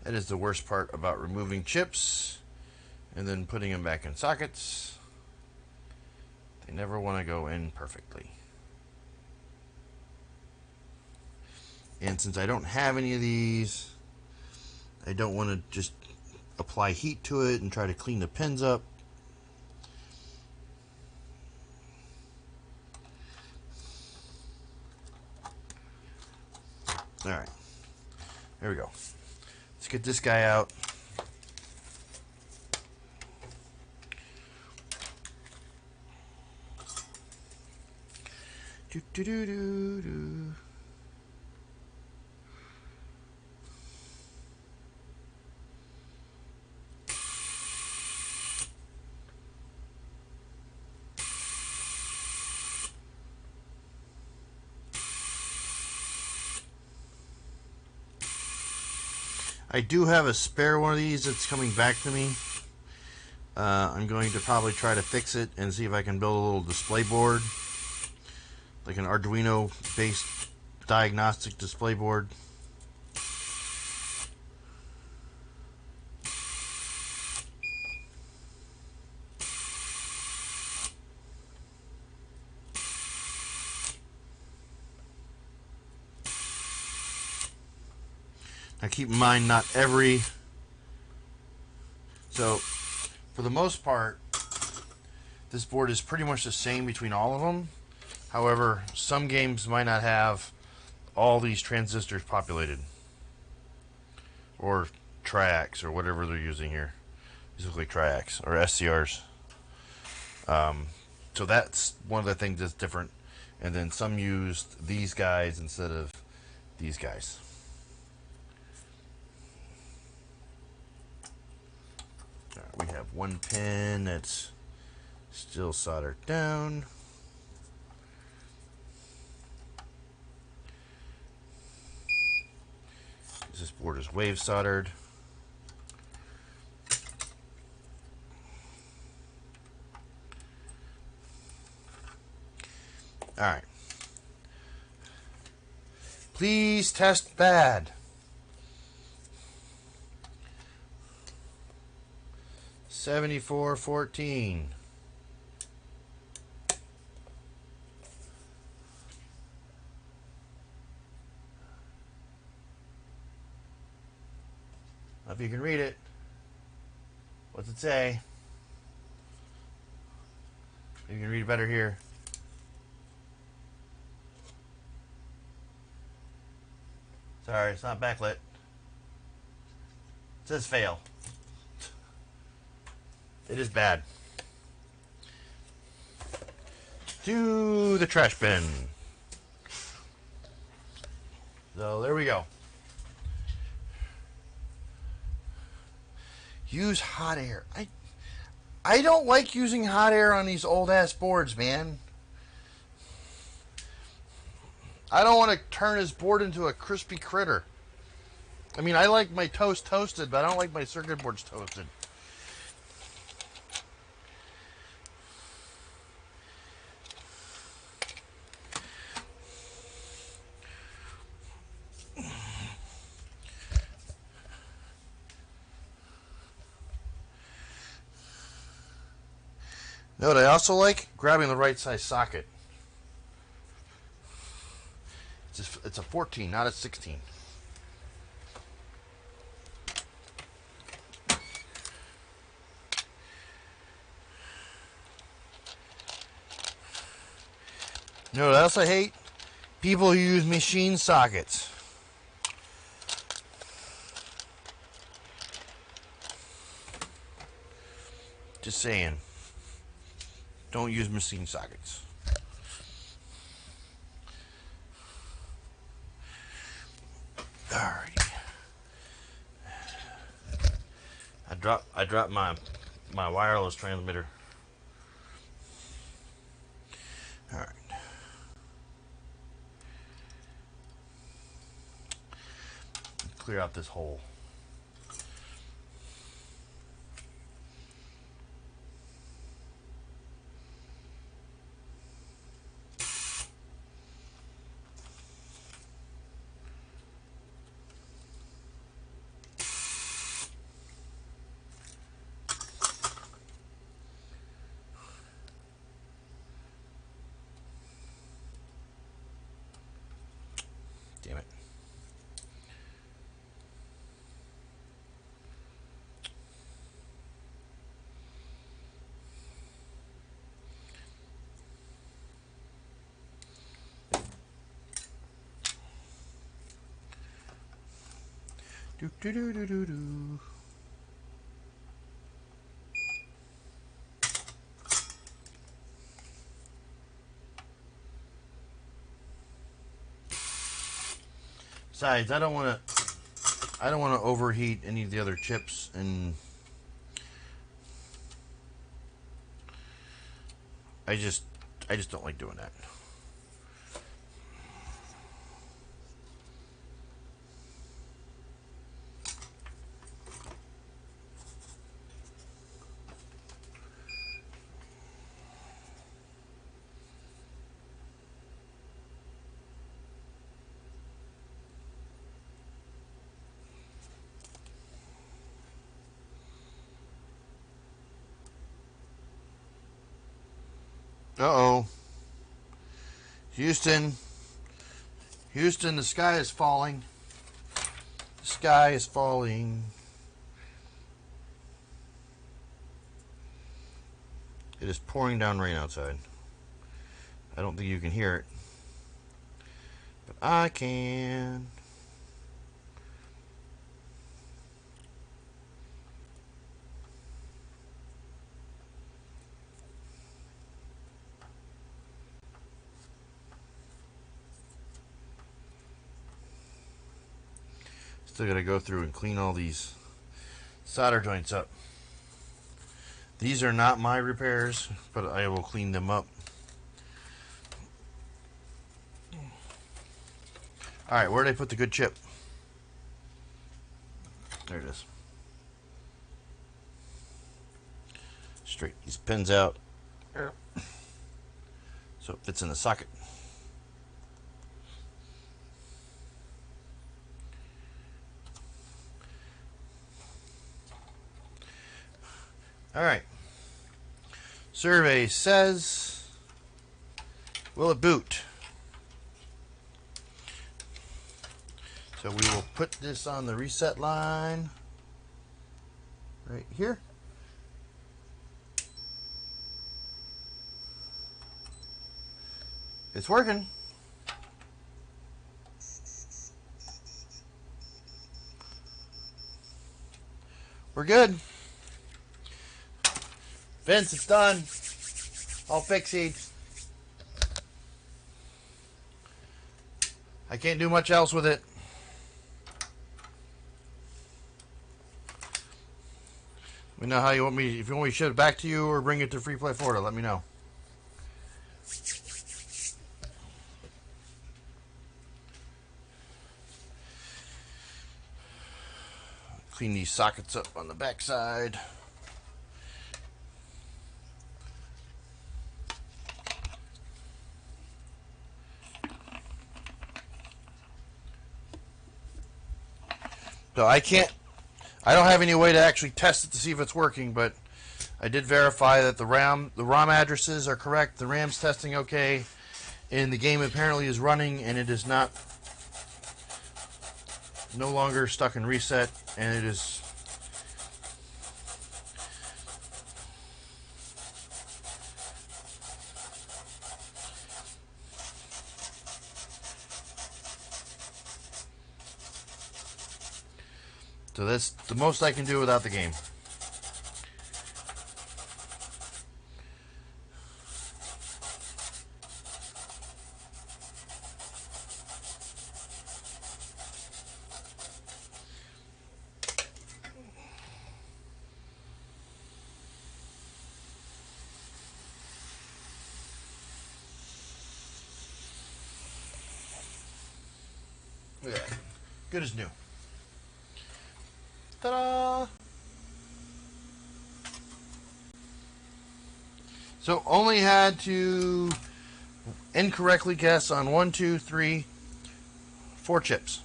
That is the worst part about removing chips and then putting them back in sockets. They never want to go in perfectly. And since I don't have any of these, I don't want to just apply heat to it and try to clean the pins up. Alright, there we go. Let's get this guy out. Do. I do have a spare one of these that's coming back to me. I'm going to probably try to fix it and see if I can build a little display board, like an Arduino based diagnostic display board. Now keep in mind, not every... So, for the most part, this board is pretty much the same between all of them. However, some games might not have all these transistors populated. Or triacs, or whatever they're using here. These look like triacs, or SCRs. So that's one of the things that's different. And then some used these guys instead of these guys. We have one pin that's still soldered down. This board is wave soldered. Alright. Please test bad. 7414. If you can read it, what's it say? You can read it better here. Sorry, it's not backlit. It says fail. It is bad. To the trash bin. So there we go. Use hot air. I don't like using hot air on these old ass boards, man. I don't want to turn this board into a crispy critter. I mean, I like my toast toasted, but I don't like my circuit boards toasted. You know what I also like? Grabbing the right size socket. It's a 14, not a 16. You know what else I hate? People who use machine sockets. Just saying. Don't use machine sockets. Alrighty. I dropped my wireless transmitter. Alright. Clear out this hole. Damn it. Do do do do do do. Besides, I don't want to overheat any of the other chips, and I just don't like doing that. Uh-oh. Houston, the sky is falling. The sky is falling. It is pouring down rain outside. I don't think you can hear it, but I can. Still got to go through and clean all these solder joints up. These are not my repairs, but I will clean them up. Alright, where did I put the good chip? There it is. Straight these pins out so it fits in the socket. Alright. Survey says, will it boot? So we will put this on the reset line right here. It's working. We're good. Vince, it's done. All fixied. I can't do much else with it. Let me know how you want me. If you want me to ship it back to you or bring it to Free Play Florida, let me know. Clean these sockets up on the back side. So I don't have any way to actually test it to see if it's working, but I did verify that the ROM addresses are correct. The RAM's testing okay, and the game apparently is running, and it is no longer stuck in reset, and it is. So that's the most I can do without the game. Look at that. Good as new. Ta-da! So only had to incorrectly guess on 1, 2, 3, 4 chips.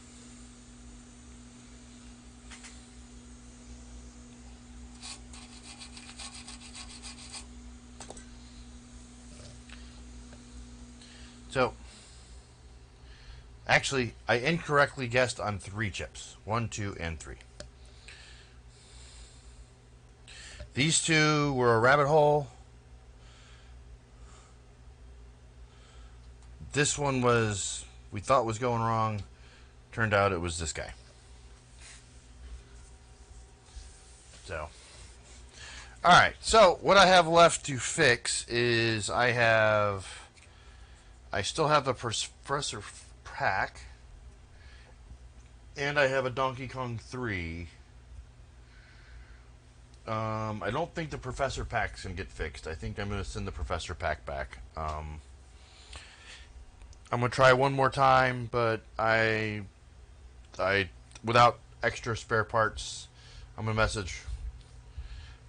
So actually, I incorrectly guessed on 3 chips. 1, 2, and 3. These 2 were a rabbit hole. This one we thought was going wrong. Turned out it was this guy. So, alright. So, what I have left to fix is I still have the Professor Pack. And I have a Donkey Kong 3. I don't think the Professor Pack's going to get fixed. I think I'm going to send the Professor Pack back. I'm going to try one more time, but I without extra spare parts, I'm going to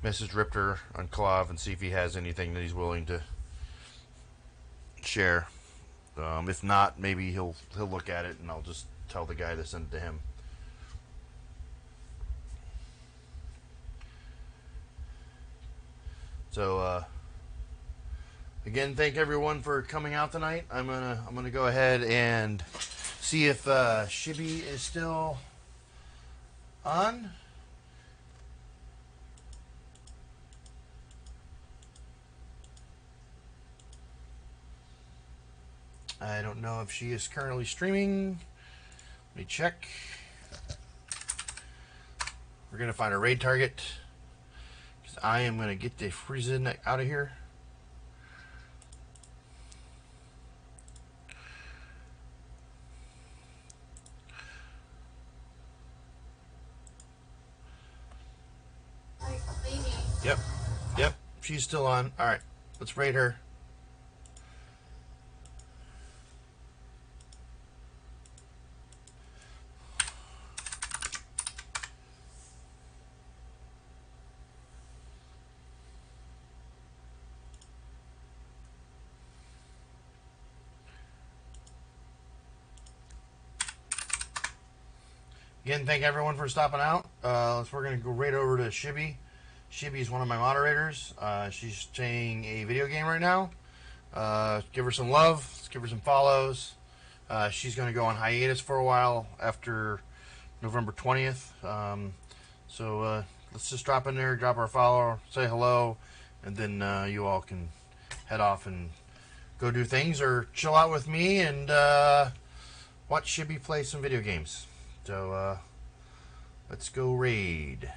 message Ripter on Clav and see if he has anything that he's willing to share. If not, maybe he'll look at it and I'll just tell the guy to send it to him. So again, thank everyone for coming out tonight. I'm gonna go ahead and see if Shibby is still on. I don't know if she is currently streaming. Let me check. We're gonna find a raid target. I am going to get the Friesen out of here. Yep. She's still on. Alright, let's raid her. Again, thank everyone for stopping out. We're going to go right over to Shibby. Shibby is one of my moderators. She's playing a video game right now. Give her some love. Let's give her some follows. She's going to go on hiatus for a while after November 20th. So let's just drop in there, drop our follow, say hello, and then you all can head off and go do things or chill out with me and watch Shibby play some video games. So, let's go raid.